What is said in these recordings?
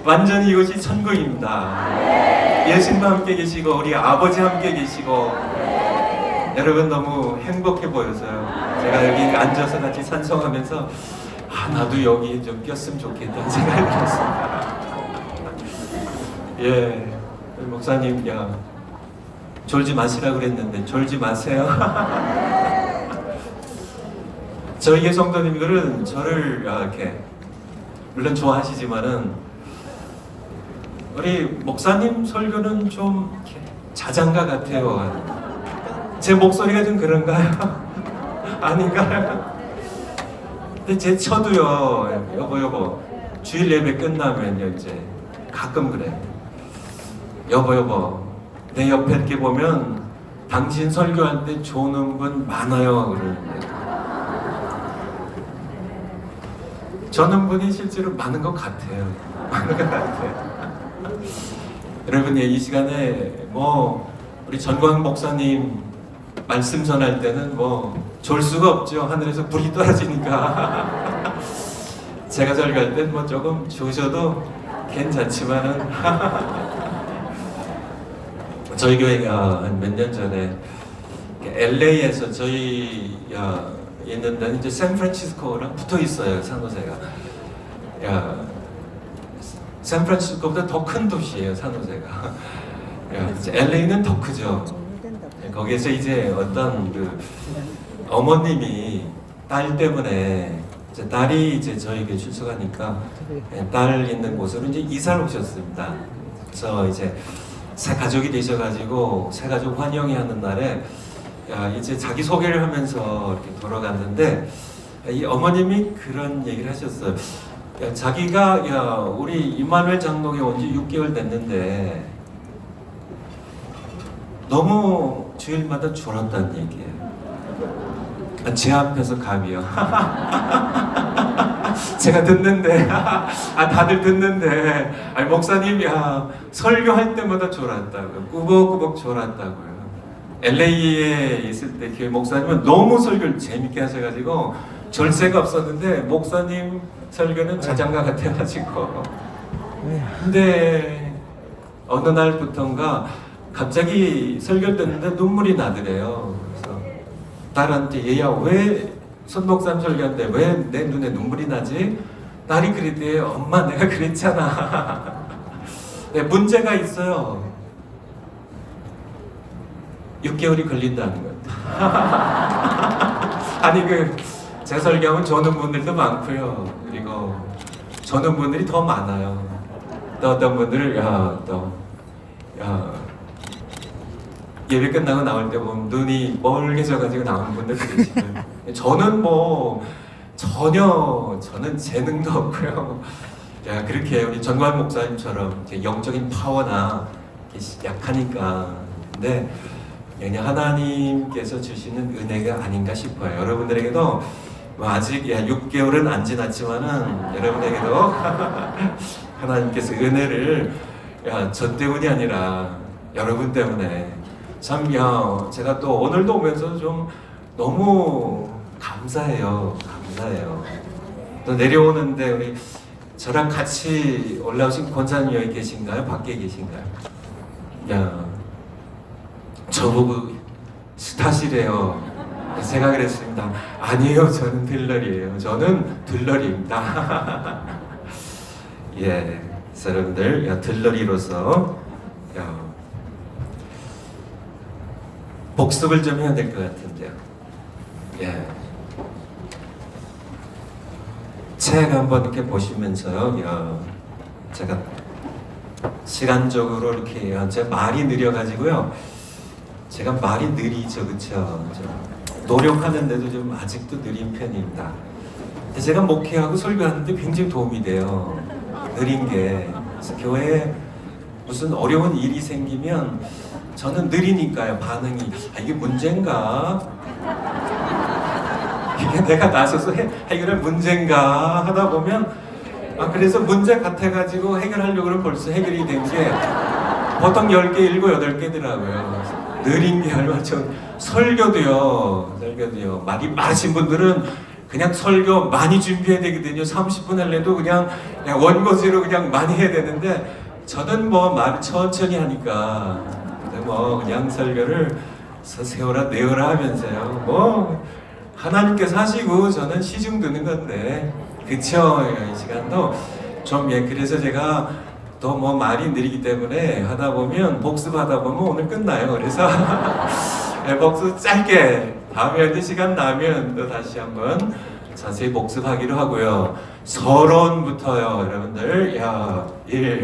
완전히 이것이 천국입니다. 예수님과 함께 계시고 우리 아버지 함께 계시고 여러분 너무 행복해 보여서요. 제가 여기 앉아서 같이 찬송하면서 나도 여기 좀 꼈으면 좋겠다는 생각이 들었습니다. 예, 목사님, 졸지 마시라고 그랬는데 졸지 마세요. 저희 교회 성도님들은 저를 이렇게 물론 좋아하시지만은 우리 목사님 설교는 좀 이렇게 자장가 같아요. 제 목소리가 좀 그런가요? 아닌가요? 근데 제 처도요, 여보 주일 예배 끝나면요 이제 가끔 그래. 여보 내 옆에 이렇게 보면 당신 설교할 때 좋은 분 많아요 그러는데 저는 분이 실제로 많은 것 같아요. 많은 것 같아요. 여러분, 이 시간에 우리 전광 목사님 말씀 전할 때는 졸 수가 없죠. 하늘에서 불이 떨어지니까. 제가 설교할 땐 조금 주셔도 괜찮지만은 저희 교회가 한 몇 년 전에 LA에서 저희 있는 데는 이제 샌프란시스코랑 붙어 있어요. 산호세가. 샌프란시스코보다 더 큰 도시예요. 산호세가. LA는 더 크죠. 거기에서 이제 어떤 어머님이 딸 때문에 이제 딸이 이제 저에게 출석하니까 딸 있는 곳으로 이제 이사를 오셨습니다. 그래서 이제 새 가족이 되셔가지고 새 가족 환영회 하는 날에 이제 자기 소개를 하면서 이렇게 돌아갔는데 이 어머님이 그런 얘기를 하셨어요. 자기가 우리 임마누엘 장로에 온 지 6개월 됐는데 너무 주일마다 졸았다는 얘기예요. 제 앞에서 감이요. 제가 듣는데 다들 듣는데 목사님 설교할 때마다 졸았다고 꾸벅꾸벅 졸았다고요. LA에 있을 때 교회 목사님은 너무 설교를 재밌게 하셔가지고 절세가 없었는데 목사님 설교는 자장가 같아가지고 근데 어느 날부턴가 갑자기 설교를 듣는데 눈물이 나더래요. 그래서 딸한테 얘야 왜 손 목사님 설교하는데 왜 내 눈에 눈물이 나지? 딸이 그랬대요. 엄마 내가 그랬잖아. 네, 문제가 있어요. 6개월이 걸린다는 것. 아니 제 설교하면 조는 분들도 많고요. 그리고 조는 분들이 더 많아요. 또 어떤 분들을 예배 끝나고 나올 때 보면 눈이 멀게져가지고 나오는 분들도 계시고 저는 저는 재능도 없고요. 그렇게 우리 전관 목사님처럼 영적인 파워나 약하니까 근데 그냥 하나님께서 주시는 은혜가 아닌가 싶어요. 여러분들에게도 아직 6개월은 안 지났지만은 여러분에게도 하나님께서 은혜를 저 때문이 아니라 여러분 때문에 참 제가 또 오늘도 오면서 좀 너무 감사해요. 또 내려오는데 우리 저랑 같이 올라오신 권사님 여기 계신가요? 밖에 계신가요? 저보고 스타시래요. 제가 그랬습니다. 아니에요. 저는 들러리예요. 저는 들러리입니다. 예, 여러분들 들러리로서 복습을 좀 해야 될 것 같은데요. 예. 책 한번 이렇게 보시면서요. 제가 시간적으로 이렇게 제 말이 느려가지고요. 제가 말이 느리죠, 그렇죠? 노력하는데도 좀 아직도 느린 편입니다. 근데 제가 목회하고 설교하는데 굉장히 도움이 돼요. 느린 게. 그래서 교회에 무슨 어려운 일이 생기면 저는 느리니까요. 반응이 이게 문제인가? 이게 내가 나서서 해결할 문제인가 하다 보면 그래서 문제 같아가지고 해결하려고 그러면 벌써 해결이 된 게 보통 10개, 7, 8개더라고요. 느린 게 얼마 전 설교도요. 말이 많으신 분들은 그냥 설교 많이 준비해야 되거든요. 30분 할래도 그냥 원고지로 그냥 많이 해야 되는데 저는 뭐 말 천천히 하니까 뭐 그냥 설교를 세워라 내어라 하면서요. 뭐 하나님께서 하시고 저는 시중 듣는 건데 그쵸? 이 시간도 좀 그래서 제가 또 뭐 말이 느리기 때문에 하다 보면 복습하다 보면 오늘 끝나요. 그래서 복습 짧게 다음에 시간 나면 또 다시 한번 자세히 복습하기로 하고요. 서론부터요, 여러분들.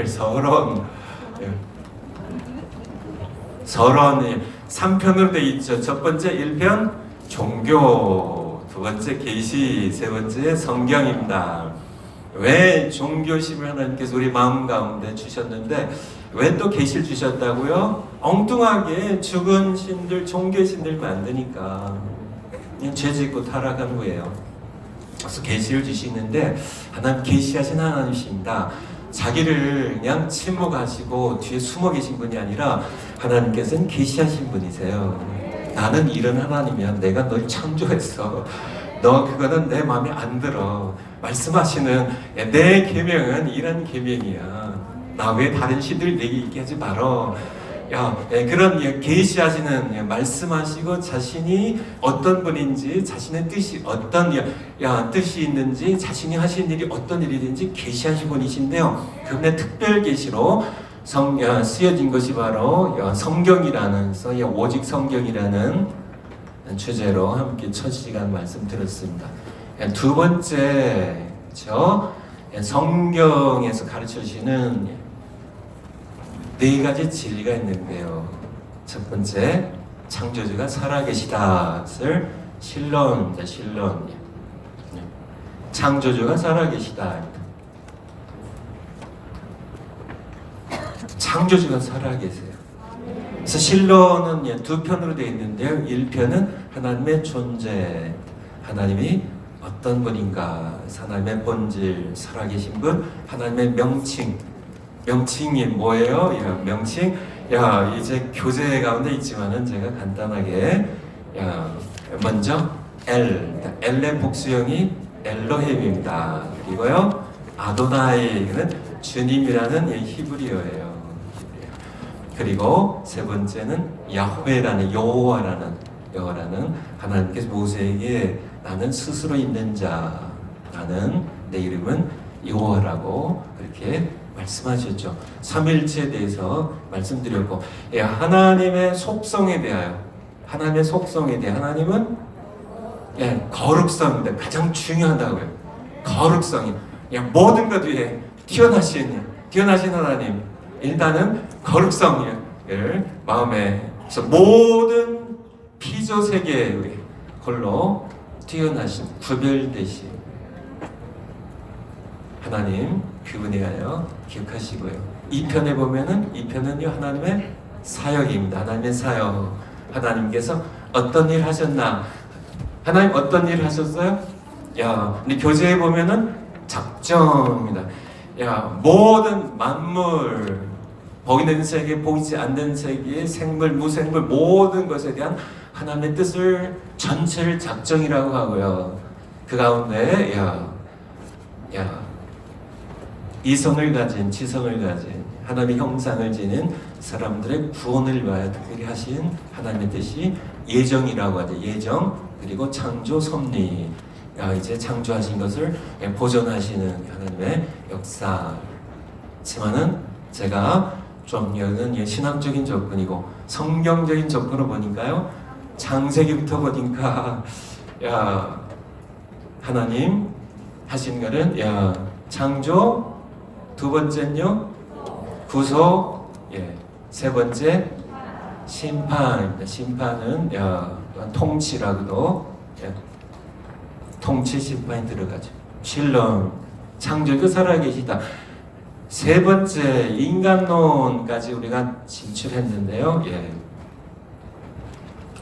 서론. 서론이 3편으로 돼 있죠. 첫 번째 1편 종교, 두 번째 계시, 세 번째 성경입니다. 왜 종교심을 하나님께서 우리 마음 가운데 주셨는데 왜 또 계시를 주셨다고요? 엉뚱하게 죽은 신들, 종교신들 만드니까 그냥 죄 짓고 타락한 거예요. 그래서 계시를 주시는데 하나님 계시하신 하나님이십니다. 자기를 그냥 침묵하시고 뒤에 숨어 계신 분이 아니라 하나님께서는 계시하신 분이세요. 나는 이런 하나님이야. 내가 널 창조했어. 너 그거는 내 마음에 안 들어. 말씀하시는 내 계명은 이런 계명이야. 나 외에 다른 신들 내게 있게 하지 말어. 그런 계시하시는 말씀하시고 자신이 어떤 분인지 자신의 뜻이 어떤 뜻이 있는지 자신이 하신 일이 어떤 일이든지 계시하신 분이신데요. 그분의 특별 계시로 쓰여진 것이 바로 성경이라는 오직 성경이라는 주제로 함께 첫 시간 말씀 들었습니다. 두 번째 성경에서 가르쳐 주시는 네 가지 진리가 있는데요. 첫 번째, 창조주가 살아계시다를 신론. 창조주가 살아계시다. 창조주가 살아계세요. 그래서 신론은 두 편으로 되어 있는데요. 1편은 하나님의 존재, 하나님이 어떤 분인가, 하나님의 본질, 살아계신 분, 하나님의 명칭이 뭐예요? 명칭. 이제 교재 가운데 있지만은 제가 간단하게 먼저 엘의 복수형이 엘로힘입니다. 그리고요 아도나이는 주님이라는 히브리어예요. 그리고 세 번째는 야훼라는 여호와라는 하나님께서 모세에게 나는 스스로 있는 자, 나는 내 이름은 여호와라고 그렇게 말씀하셨죠. 삼일체에 대해서 말씀드렸고, 하나님의 속성에 대하여 하나님은 거룩성입니다. 가장 중요하다고요. 거룩성이 모든 것 위에 뛰어나신 하나님. 일단은 거룩성을 마음에 모든 피조 세계에 홀로 뛰어나신 구별되신 하나님 그분에 하여 기억하시고요. 2편에 보면은 2편은요 하나님의 사역입니다. 하나님의 사역. 하나님께서 어떤 일 하셨나? 하나님 어떤 일 하셨어요? 우리 교재에 보면은 작정입니다. 모든 만물, 보이는 세계, 보이지 않는 세계, 생물, 무생물 모든 것에 대한 하나님의 뜻을 전체를 작정이라고 하고요. 그 가운데 이성을 가진, 지성을 가진 하나님의 형상을 지닌 사람들의 구원을 위하여 특별히 하신 하나님의 뜻이 예정이라고 하죠. 예정, 그리고 창조, 섭리. 이제 창조하신 것을 보존하시는 하나님의 역사. 하지만은 제가 좀 여기는 신학적인 접근이고 성경적인 접근으로 보니까요. 창세기부터 보니까 하나님 하신 거는 창조, 두 번째는요 구속, 세 번째 심판입니다. 심판은 통치라고도 통치 심판이 들어가죠. 신론, 창조주 살아계시다. 세 번째 인간론까지 우리가 진출했는데요.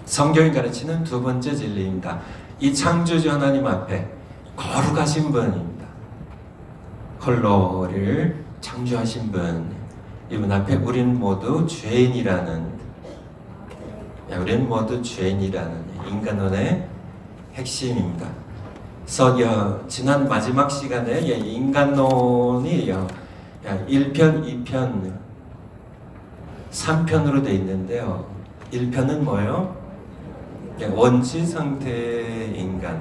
성경이 가르치는 두 번째 진리입니다. 이 창조주 하나님 앞에 거룩하신 분입니다. 홀로 우리를 창조하신 분, 이분 앞에 우리는 모두 죄인이라는 인간론의 핵심입니다. 그래서 지난 마지막 시간에 인간론이 1편, 2편, 3편으로 되어 있는데요. 1편은 뭐예요? 원시 상태의 인간.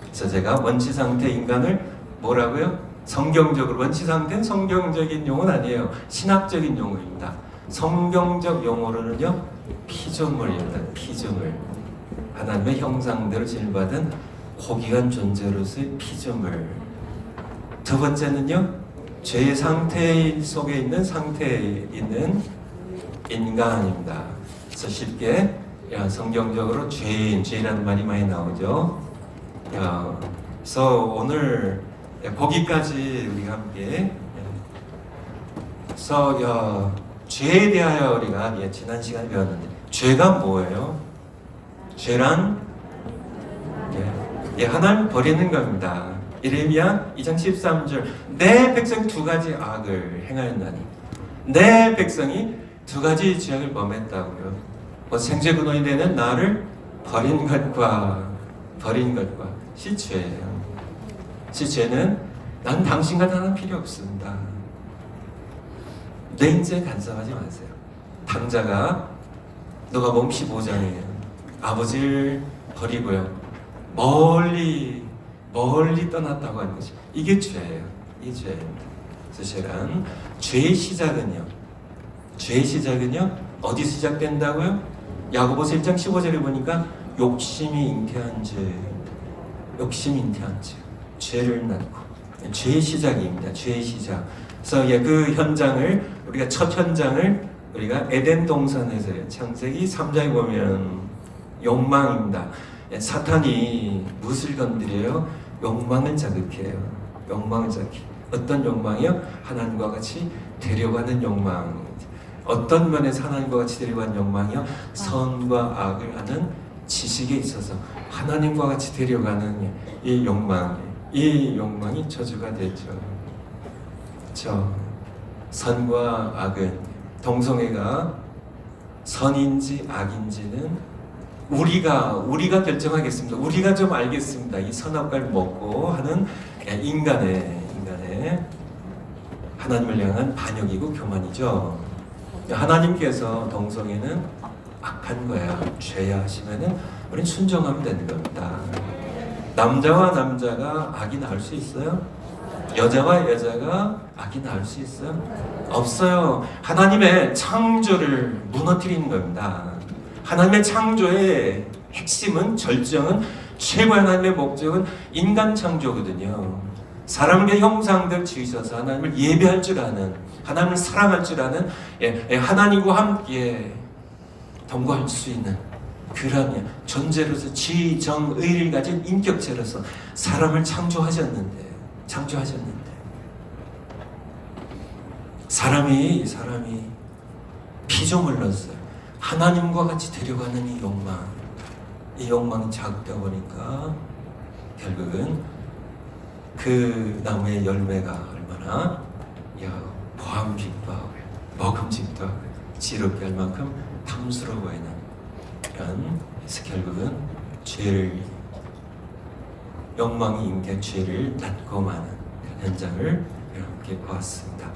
그래서 제가 원시 상태 인간을 뭐라고요? 성경적으로, 원시 상태는 성경적인 용어는 아니에요. 신학적인 용어입니다. 성경적 용어로는요, 피조물입니다. 피조물. 하나님의 형상대로 지음받은 고귀한 존재로서의 피조물. 두 번째는요, 죄의 상태 속에 있는 상태에 있는 인간입니다. 그래서 쉽게 성경적으로 죄인이라는 말이 많이 나오죠. 그래서 오늘 거기까지 우리가 함께, 그래서 죄에 대하여 우리가 지난 시간에 배웠는데, 죄가 뭐예요? 죄란 하나님 버리는 겁니다. 예레미야 2장 13절, 내 백성이 두 가지 악을 행하였나니, 내 백성이 두 가지 죄악을 범했다고요. 생제근원이 되는 나를 버린 것과 시죄예요. 시죄는 난 당신 같은 하나님 필요 없습니다. 내 인생 간섭하지 마세요. 당자가 누가복음 15장이에요. 아버지를 버리고요, 멀리 떠났다고 하는 것이, 이게 죄예요. 이 죄입니다. 그래서 죄란, 죄의 시작은요 어디 시작된다고요? 야고보서 1장 15절에 보니까 욕심이 잉태한 죄, 죄를 낳고, 죄의 시작입니다. 죄의 시작. 그래서 그 현장을, 우리가 첫 현장을 우리가 에덴 동산에서요, 창세기 3장에 보면 욕망입니다. 사탄이 무엇을 건드려요? 욕망을 자극해요. 어떤 욕망이요? 하나님과 같이 되려가는 욕망. 어떤 면에서 하나님과 같이 되려가는 욕망이요? 선과 악을 하는 지식에 있어서 하나님과 같이 되려가는 이 욕망이 저주가 되죠. 그렇죠? 선과 악은, 동성애가 선인지 악인지는 우리가 결정하겠습니다. 우리가 좀 알겠습니다. 이 선악과를 먹고 하는 인간의 하나님을 향한 반역이고 교만이죠. 하나님께서 동성애는 악한 거야, 죄야 하시면은 우리는 순종하면 되는 겁니다. 남자와 남자가 악이 나올 수 있어요? 여자와 여자가 악이 나올 수 있어요? 없어요. 하나님의 창조를 무너뜨리는 겁니다. 하나님의 창조의 핵심은, 절정은, 최고의 하나님의 목적은 인간 창조거든요. 사람의 형상대로 지으셔서 하나님을 예배할 줄 아는, 하나님을 사랑할 줄 아는, 하나님과 함께 동거할 수 있는 그런 존재로서 지정의를 가진 인격체로서 사람을 창조하셨는데 사람이 피조물로서 하나님과 같이 데려가는 이 욕망이 자극되어 보니까 결국은 그 나무의 열매가 얼마나 보암직도 하고 먹음직도 하고 지럽게 할 만큼 탐스러워 보이는, 그래서 결국은 욕망이 인간 죄를 낳고 마는 현장을 함께 보았습니다.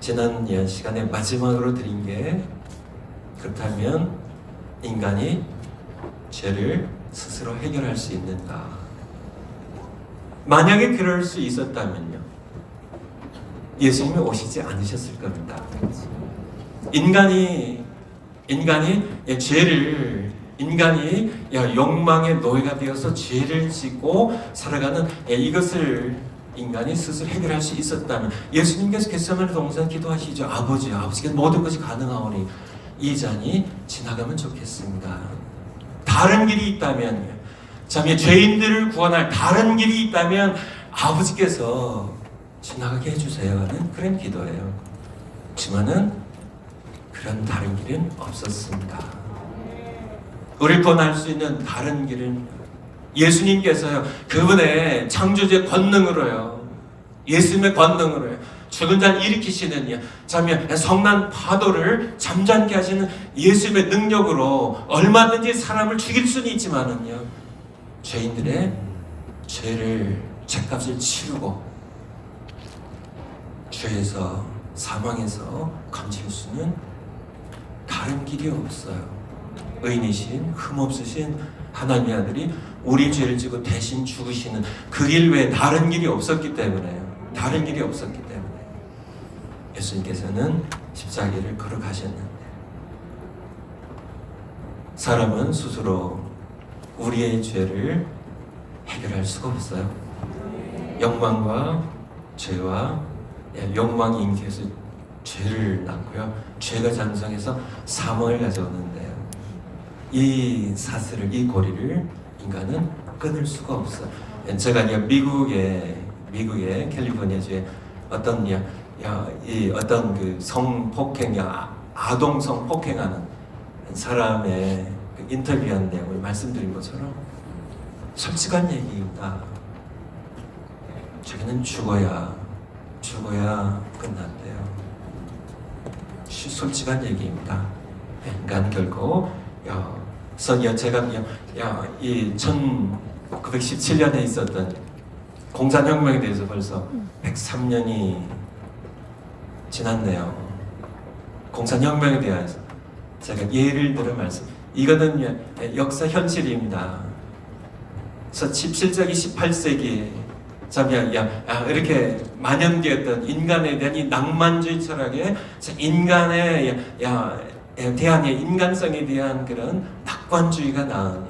지난 시간에 마지막으로 드린 게, 그렇다면 인간이 죄를 스스로 해결할 수 있는가? 만약에 그럴 수 있었다면요, 예수님이 오시지 않으셨을 겁니다. 인간이 욕망의 노예가 되어서 죄를 짓고 살아가는 이것을 인간이 스스로 해결할 수 있었다면, 예수님께서 겟세마네 동산 기도하시죠. 아버지께서 모든 것이 가능하오니 이 잔이 지나가면 좋겠습니다. 다른 길이 있다면, 죄인들을 구원할 다른 길이 있다면 아버지께서 지나가게 해주세요 하는 그런 기도예요. 하지만은 그런 다른 길은 없었습니다. 우리를 구원할 수 있는 다른 길은 예수님께서요, 그분의 창조주의 권능으로요, 예수님의 권능으로요, 죽은 자를 일으키시는 성난 파도를 잠잠케 하시는 예수님의 능력으로 얼마든지 사람을 죽일 수는 있지만은요, 죄인들의 죄값을 치르고 죄에서 사망에서 건질 수는 다른 길이 없어요. 의인이신 흠없으신 하나님의 아들이 우리 죄를 지고 대신 죽으시는 그 길 외에 다른 길이 없었기 때문에요. 다른 길이 없었기 때문에 예수님께서는 십자가를 걸어가셨는데, 사람은 스스로 우리의 죄를 해결할 수가 없어요. 욕망과 죄와 욕망이 잉태해서 죄를 낳고요, 죄가 장성해서 사망을 가져오는데요, 이 사슬을, 이 고리를 인간은 끊을 수가 없어요. 제가 미국의 캘리포니아주에 어떤 어떤 그 성폭행, 아동 성폭행하는 사람의 그 인터뷰한 내용을 말씀드린 것처럼 솔직한 얘기입니다. 자기는 죽어야 끝난대요. 솔직한 얘기입니다. 인간 결코 제가 이 1917년에 있었던 공산혁명에 대해서 벌써 103년이 지났네요. 공산혁명에 대해서 제가 예를 들어 이거는 역사 현실입니다. 그래서 17세기, 18세기 이렇게 만연되었던 인간에 대한 이 낭만주의 철학에 인간에 대한 인간성에 대한 그런 낙관주의가 나으니,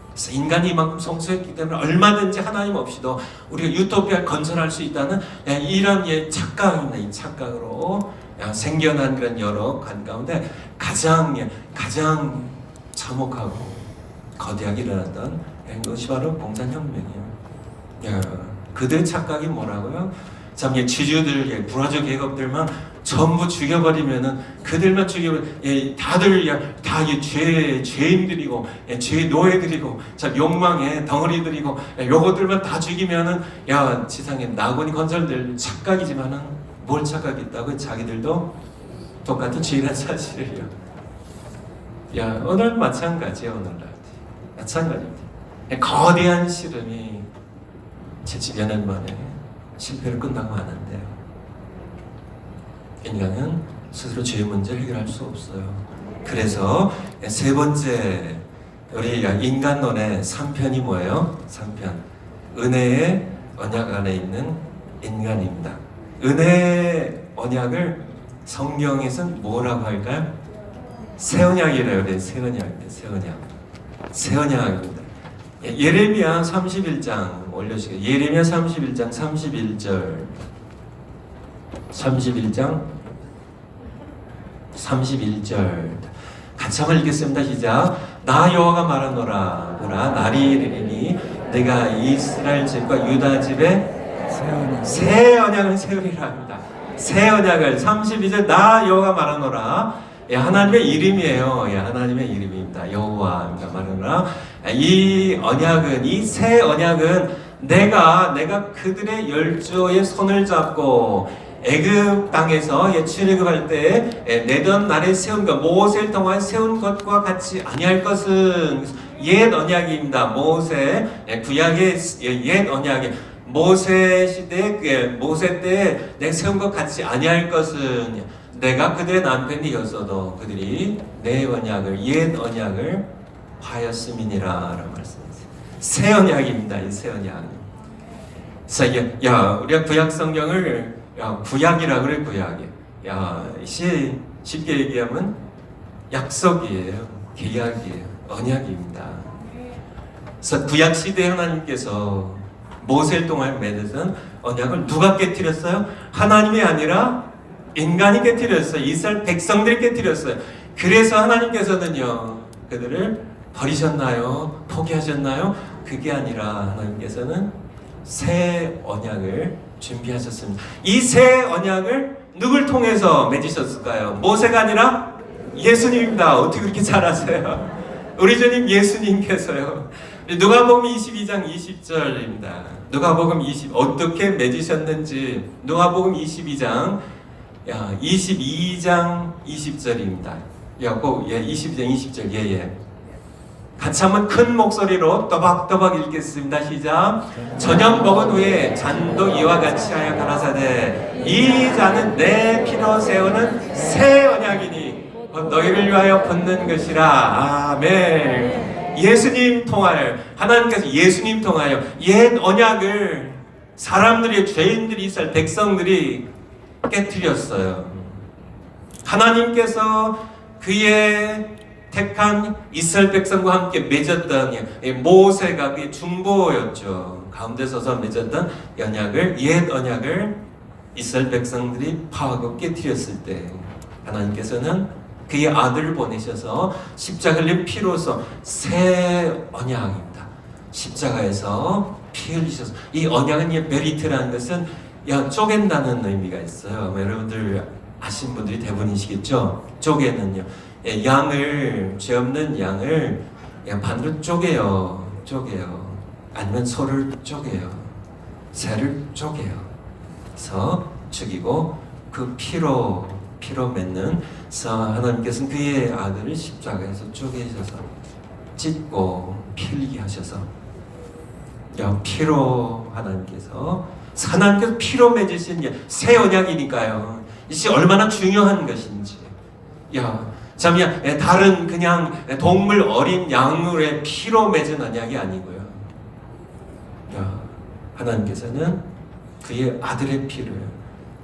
그래서 인간이 이만큼 성숙했기 때문에 얼마든지 하나님 없이도 우리가 유토피아를 건설할 수 있다는 이런 착각입니다. 이 착각으로 생겨난 그런 여러 관 가운데 가장 참혹하고 거대하게 일어났던 것이 바로 공산혁명이에요. 그들의 착각이 뭐라고요? 지주들, 부라주 계급들만 전부 죽여버리면은, 그들만 죽여버리면 다들 다 죄인들이고 죄 노예들이고 욕망의 덩어리들이고 요것들만 다 죽이면은 지상에 낙원이 건설될 착각이지만은 뭘 착각이 있다고? 자기들도 똑같은 죄인한 사실이에요. 오늘 마찬가지예요. 오늘날 마찬가지입니다. 거대한 실험이 70여 년 만에 실패를 끝나고 마는데요, 인간은 스스로 죄의 문제를 해결할 수 없어요. 그래서 세 번째 우리 인간론의 3편이 뭐예요? 3편. 은혜의 언약 안에 있는 인간입니다. 은혜의 언약을 성경에서는 뭐라고 할까요? 새 언약이래요. 네, 새 언약입니다. 새 언약입니다. 예레미야 31장 올려주세요. 예레미야 31장 31절. 31절 같이 한번 읽겠습니다. 시작. 나 여호와가 말하노라. 날이 이르리니 내가 이스라엘 집과 유다 집에 새 언약을 세우리라 합니다. 새 언약을 32절 나 여호와가 말하노라. 하나님의 이름이에요. 하나님의 이름입니다. 여호와입니다. 말하노라. 이 언약은, 이 새 언약은 내가 그들의 열조의 손을 잡고 애굽 땅에서 출애굽할 때 내던 날에 세운 것, 모세를 통하여 세운 것과 같이 아니할 것은 옛 언약입니다. 모세 구약의 옛 언약이 모세 시대 모세 때 내가 세운 것 같이 아니할 것은 내가 그들의 남편이었어도 그들이 내 언약을, 옛 언약을 하였음이니라라는 말씀이세요. 새 언약입니다. 이 새 언약. 그래서 우리가 구약 성경을 구약이라 그래. 구약이. 쉽게 얘기하면 약속이에요. 계약이에요. 언약입니다. 그래서 구약 시대 하나님께서 모세를 통하여 맺으신 언약을 누가 깨뜨렸어요? 하나님이 아니라 인간이 깨뜨렸어요. 이스라엘 백성들이 깨뜨렸어요. 그래서 하나님께서는요, 그들을 버리셨나요? 포기하셨나요? 그게 아니라 하나님께서는 새 언약을 준비하셨습니다. 이 새 언약을 누굴 통해서 맺으셨을까요? 모세가 아니라 예수님입니다. 어떻게 그렇게 잘 아세요? 우리 주님 예수님께서요. 누가복음 22장 20절입니다. 누가복음 20 어떻게 맺으셨는지 누가복음 22장 22장 20절입니다. 22장 20절. 같이 한번 큰 목소리로 또박또박 읽겠습니다. 시작. 저녁 먹은 후에 잔도 이와 같이 하여 가라사대 이 잔은 내 피로 세우는 새 언약이니 너희를 위하여 붓는 것이라. 아멘. 예수님 통하여, 하나님께서 예수님 통하여 옛 언약을 사람들이, 죄인들이, 이스라엘 백성들이 깨뜨렸어요. 하나님께서 그의 택한 이스라엘 백성과 함께 맺었던 모세가 그의 중보였죠. 가운데 서서 맺었던 언약을, 옛 언약을 이스라엘 백성들이 파하고 깨뜨렸을 때 하나님께서는 그의 아들을 보내셔서 십자가를 흘린 피로서 새 언약입니다. 십자가에서 피 흘리셔서, 이 언약은 메리트라는 것은 쪼갠다는 의미가 있어요. 여러분들 아신 분들이 대부분이시겠죠. 쪼개는요, 양을, 죄 없는 양을 반으로 쪼개요. 아니면 소를 쪼개요. 새를 쪼개요. 그래서 죽이고 그 피로 맺는, 그래서 하나님께서는 그의 아들을 십자가에서 쪼개셔서 찢고 피 흘리게 하셔서 피로 하나님께서 피로 맺으신 새 언약이니까요. 이것이 얼마나 중요한 것인지. 다른 그냥 동물 어린 양의 피로 맺은 언약이 아니고요. 하나님께서는 그의 아들의 피를,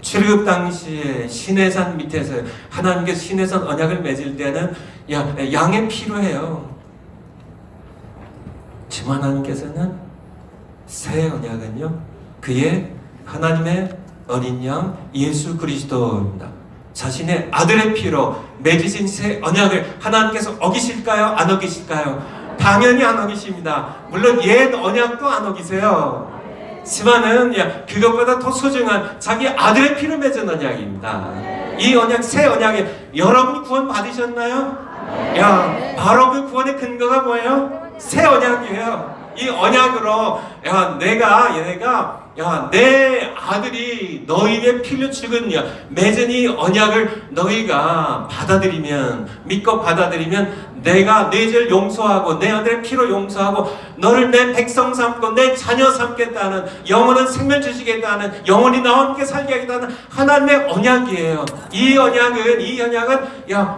출애굽 당시에 시내산 밑에서 하나님께서 시내산 언약을 맺을 때는 양의 피로 해요. 지금 하나님께서는 새 언약은요, 그의 하나님의 어린 양 예수 그리스도입니다. 자신의 아들의 피로 맺으신 새 언약을 하나님께서 어기실까요? 안 어기실까요? 당연히 안 어기십니다. 물론 옛 언약도 안 어기세요. 하지만은 그것보다 더 소중한 자기 아들의 피로 맺은 언약입니다. 이 언약, 새 언약에 여러분이 구원 받으셨나요? 바로 그 구원의 근거가 뭐예요? 새 언약이에요. 이 언약으로 얘가 내 아들이 너희 위해 피를 죽은 맺은 이 언약을 너희가 받아들이면, 믿고 받아들이면 내가 내 죄를 용서하고 내 아들의 피로 용서하고 너를 내 백성 삼고 내 자녀 삼겠다는, 영원한 생명 주시겠다는, 영원히 나와 함께 살게 하겠다는 하나님의 언약이에요. 이 언약은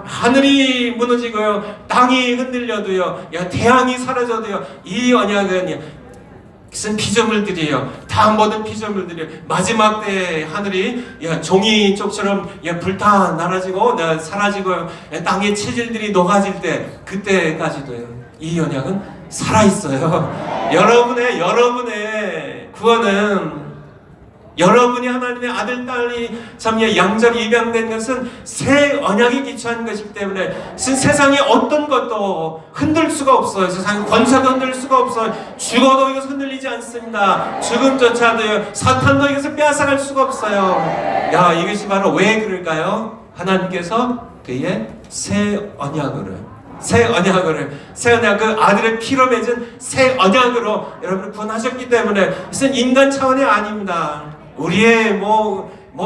하늘이 무너지고요, 땅이 흔들려도요, 태양이 사라져도요, 이 언약은 무슨 피조물들이에요. 다 모든 피조물들이 마지막 때에 하늘이 종이쪽처럼 불타 날아지고 사라지고 땅의 체질들이 녹아질 때, 그때까지도요, 이 언약은 살아있어요. 여러분의 구원은, 여러분이 하나님의 아들, 딸이 양자로 입양된 것은 새 언약에 기초한 것이기 때문에 세상에 어떤 것도 흔들 수가 없어요. 세상에 권세도 흔들 수가 없어요. 죽어도 이것을 흔들리지 않습니다. 죽음조차도요, 사탄도 이것을 빼앗아갈 수가 없어요. 이것이 바로 왜 그럴까요? 하나님께서 그의 새 언약을, 그 아들의 피로 맺은 새 언약으로 여러분을 구원하셨기 때문에, 이것은 인간 차원이 아닙니다. 우리의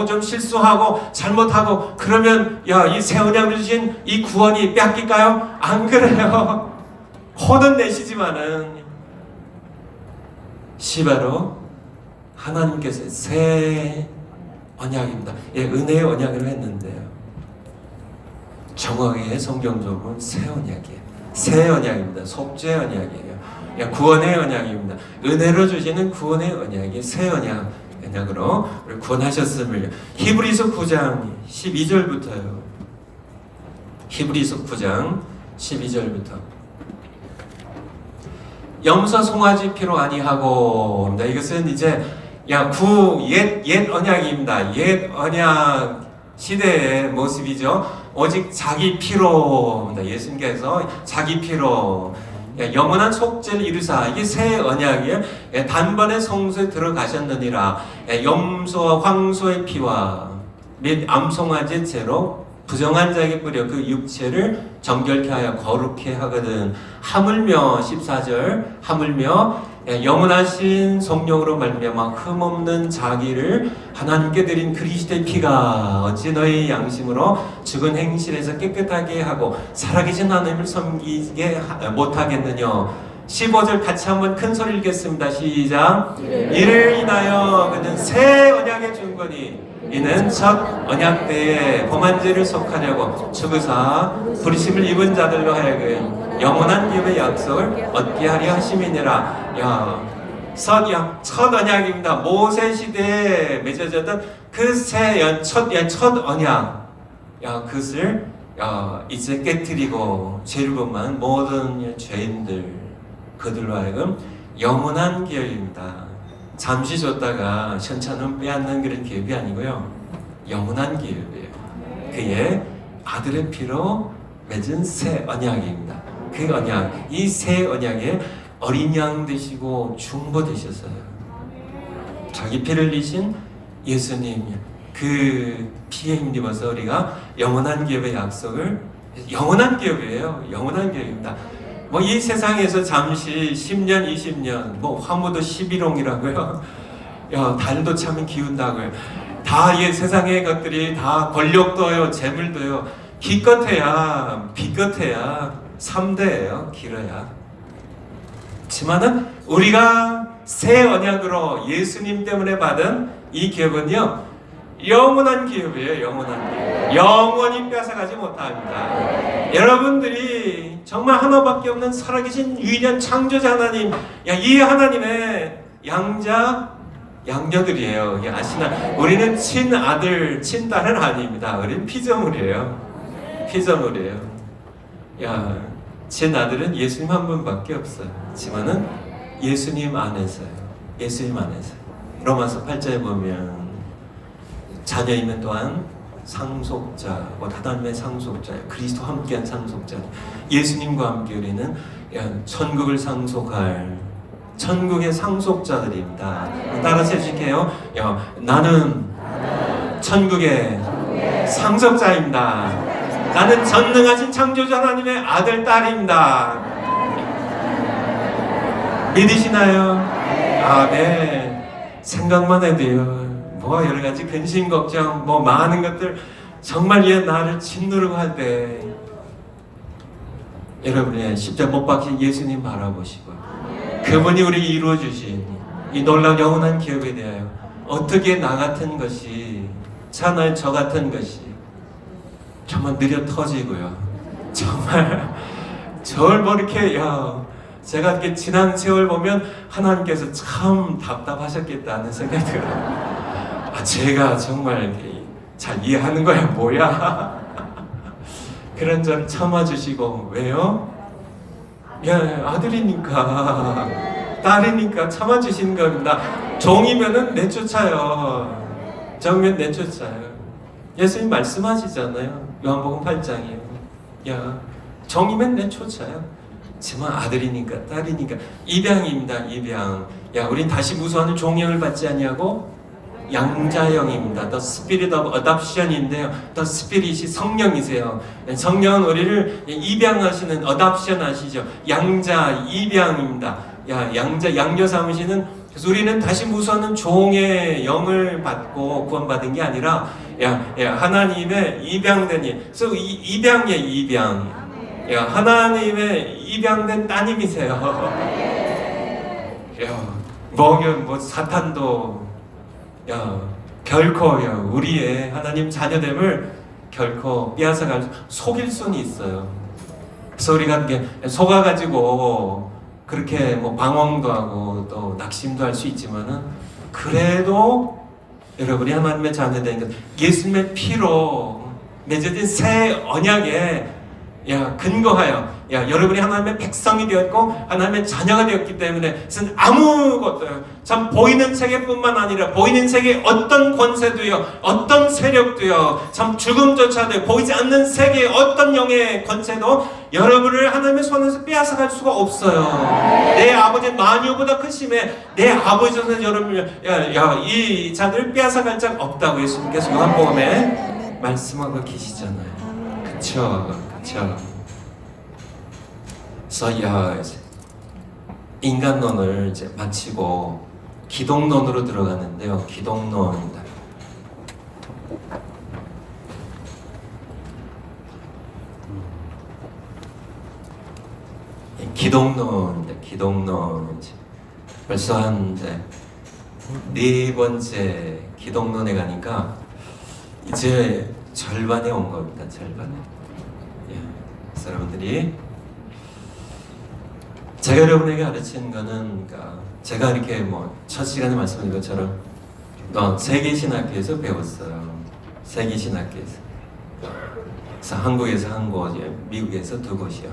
좀 실수하고 잘못하고 그러면 이 새 언약을 주신 이 구원이 뺏길까요? 안 그래요. 호는 내시지만은 바로 하나님께서 새 언약입니다. 은혜의 언약을 했는데요, 정확하게 성경적으로는 새 언약이에요. 새 언약입니다. 속죄의 언약이에요. 구원의 언약입니다. 은혜로 주시는 구원의 언약이 새 언약으로 우리 구원하셨음을. 히브리서 9장 12절부터요. 히브리서 9장 12절부터. 염소 송아지 피로 아니하고, 이것은 이제 옛 언약입니다. 옛 언약 시대의 모습이죠. 오직 자기 피로, 예수님께서 자기 피로 영원한 속죄를 이루사, 이게 새 언약이에요. 단번에 성소에 들어가셨느니라. 염소와 황소의 피와 및 암송아지의 죄로 부정한 자에게 뿌려 그 육체를 정결케 하여 거룩케 하거든. 하물며 14절, 하물며 영원하신 성령으로 말미암아 흠없는 자기를 하나님께 드린 그리스도의 피가 어찌 너희 양심으로 죽은 행실에서 깨끗하게 하고 살아계신 하나님을 섬기게 못하겠느냐. 15절 같이 한번 큰 소리 읽겠습니다. 시작. 이를 인하여 그는 새 언약의 중건이 이는 첫 언약 때에 범한 죄를 속하려고 죽으사 부르심을 입은 자들로 하여금 영원한 기업의 약속을 얻게 하려 하심이니라. 첫 언약입니다. 모세 시대에 맺어졌던 그 첫 언약. 그것을 이제 깨뜨리고 죄를 범한 모든 죄인들 그들로 하여금 영원한 기업입니다. 잠시 줬다가 현찬은 빼앗는 그런 기업이 아니고요. 영원한 기업이에요. 그의 아들의 피로 맺은 새 언약입니다. 그 언약, 이 새 언약에 어린 양 되시고 중보 되셨어요. 자기 피를 흘리신 예수님, 그 피에 힘입어서 우리가 영원한 기업의 약속을, 영원한 기업이에요. 영원한 기업입니다. 뭐 이 세상에서 잠시 10년, 20년, 뭐 화무도 11홍이라고요. 달도 참 기운다고요. 다 이 세상의 것들이 다 권력도요, 재물도요. 기껏해야, 비껏해야 3대예요. 길어야. 하지만은 우리가 새 언약으로 예수님 때문에 받은 이 기업은요, 영원한 기업이에요. 영원한 기업. 영원히 뺏어가지 못합니다. 여러분들이 정말 하나밖에 없는 살아계신 유일한 창조자 하나님, 이 하나님의 양자들이에요. 아시나? 우리는 친아들, 친딸은 아닙니다. 우리는 피조물이에요. 피조물이에요. 친아들은 예수님 한 분밖에 없어요. 하지만은 예수님 안에서요. 예수님 안에서. 로마서 8절에 보면 자녀이면 또한 상속자, 하나님의 상속자, 그리스도와 함께한 상속자. 예수님과 함께 우리는 천국을 상속할 천국의 상속자들입니다. 따라서 해주실게요. 나는 천국의 상속자입니다. 나는 전능하신 창조자 하나님의 아들, 딸입니다. 믿으시나요? 아멘. 생각만 해도요. 뭐 여러 가지 근심 걱정, 뭐 많은 것들 정말 얘 나를 짓누르고 할 때 여러분의 십자가 못 박힌 예수님 바라보시고 그분이 우리 이루어 주신 이 놀라운 영원한 기업에 대하여 어떻게 나 같은 것이 차라리 저 같은 것이 정말 느려 터지고요. 정말 저를 뭐 이렇게 제가 이렇게 지난 세월 보면 하나님께서 참 답답하셨겠다는 생각이 들어요. 제가 정말 잘 이해하는 거야 뭐야. 그런 저를 참아주시고. 왜요? 아들이니까 딸이니까 참아주시는 겁니다. 종이면은 내쫓아요. 정면 내쫓아요. 예수님 말씀하시잖아요. 요한복음 8장이에요. 종이면 내쫓아요. 하지만 아들이니까 딸이니까 입양입니다. 입양. 우린 다시 무수하는 종령을 받지 아니하고 양자형입니다. The Spirit of Adoption인데요. The Spirit이 성령이세요. 성령은 우리를 입양하시는 Adoption 아시죠? 양자, 입양입니다. 양녀 삼으시는. 그래서 우리는 다시 무수하는 종의 영을 받고 구원받은 게 아니라 하나님의 입양된 일. 그래서 입양이에요. 입양. 하나님의 입양된 따님이세요. 뭐 사탄도 결코 우리의 하나님 자녀됨을 결코 빼앗아갈 속일 수는 있어요. 그래서 우리가 이렇게 속아가지고 그렇게 뭐 방황도 하고 또 낙심도 할 수 있지만은 그래도 여러분이 하나님의 자녀된 것, 예수님의 피로 맺어진 새 언약에 근거하여 여러분이 하나님의 백성이 되었고 하나님의 자녀가 되었기 때문에 그것은 아무것도 참 보이는 세계뿐만 아니라 보이는 세계의 어떤 권세도요, 어떤 세력도요, 참 죽음조차도 보이지 않는 세계의 어떤 영의 권세도 여러분을 하나님의 손에서 빼앗아갈 수가 없어요. 내 아버지는 만유보다 크심에 내 아버지는 여러분을 이 자들을 빼앗아갈 자 없다고 예수님께서 요한복음에 말씀하고 계시잖아요. 그쵸? 그래서 인간론을 이제 마치고 기독론으로 들어가는데요. 기독론입니다. 기독론 벌써 한 이제 네 번째 기독론에 가니까 이제 절반에 온 겁니다. 절반에. 예. 그래서 여러분들이 제가 여러분에게 가르친 거는 그러니까 제가 이렇게 뭐 첫 시간에 말씀드린 것처럼 세계신학교에서 배웠어요. 세계신학교에서. 그래서 한국에서 한 곳, 미국에서 두 곳이요.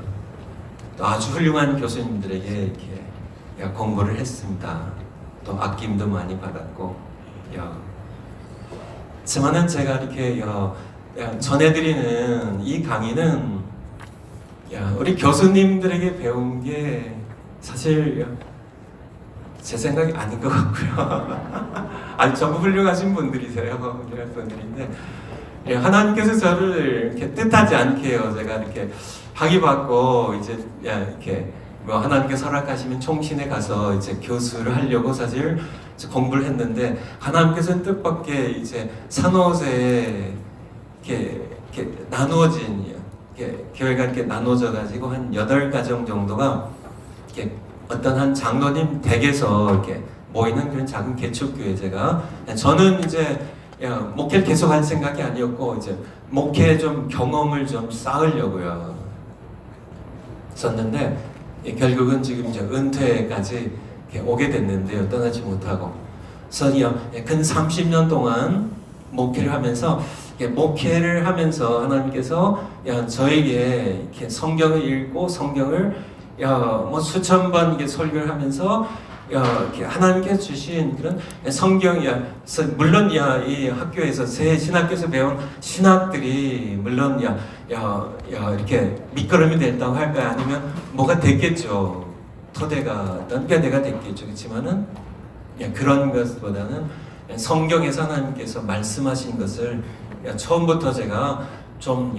또 아주 훌륭한 교수님들에게 이렇게 공부를 했습니다. 또 아낌도 많이 받았고, 하지만은 제가 이렇게 전해드리는 이 강의는 우리 교수님들에게 배운 게 사실 제 생각이 아닌 것 같고요. 아니 전부 훌륭하신 분들이세요. 훌륭한 분들인데 하나님께서 저를 이렇게 뜻하지 않게요. 제가 이렇게 학위 받고 이제 이렇게 뭐 하나님께서 허락하시면 총신에 가서 이제 교수를 하려고 사실 공부를 했는데 하나님께서는 뜻밖의 이제 산호세에 이렇게 나누어진 교회가 이렇게 나눠져 가지고 한 8가정 정도가 이렇게 어떤 한 장로님 댁에서 이렇게 모이는 그런 작은 개척교회 제가 저는 이제 목회를 계속 할 생각이 아니었고 이제 목회 좀 경험을 좀 쌓으려고요 썼는데 결국은 지금 이제 은퇴까지 오게 됐는데요 떠나지 못하고 그래서 근 30년 동안 목회를 하면서 하나님께서 저에게 이렇게 성경을 읽고 성경을 뭐 수천 번 이게 설교를 하면서 이렇게 하나님께서 주신 그런 물론 이 학교에서 새 신학교에서 배운 신학들이 물론 이렇게 밑거름이 됐다고 할까요? 아니면 뭐가 됐겠죠. 토대가 뼈대가 됐겠죠. 그렇지만은 그런 것보다는 성경에서 하나님께서 말씀하신 것을 처음부터 제가 좀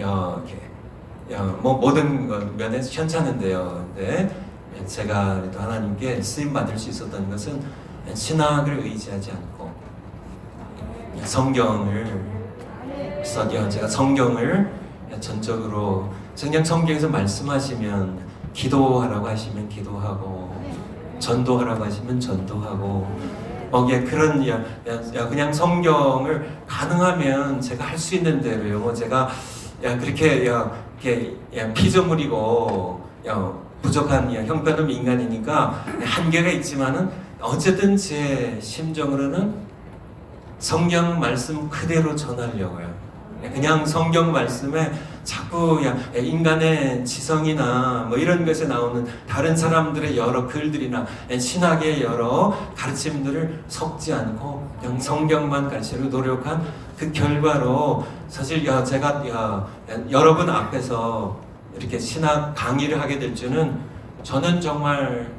뭐 모든 면에서 현찮은데요. 근데 제가 또 하나님께 쓰임 받을 수 있었던 것은 신학을 의지하지 않고 성경을 제가 성경을 전적으로 그냥 성경에서 말씀하시면 기도하라고 하시면 기도하고 전도하라고 하시면 전도하고 그런 그냥 성경을 가능하면 제가 할 수 있는 대로요. 뭐 제가 그렇게 피조물이고 부족한 형편없는 인간이니까 한계가 있지만은 어쨌든 제 심정으로는 성경 말씀 그대로 전하려고요. 그냥 성경 말씀에 자꾸 인간의 지성이나 뭐 이런 것에 나오는 다른 사람들의 여러 글들이나 신학의 여러 가르침들을 섞지 않고 그냥 성경만 가르치려고 노력한 그 결과로 사실 제가 여러분 앞에서 이렇게 신학 강의를 하게 될 줄은 저는 정말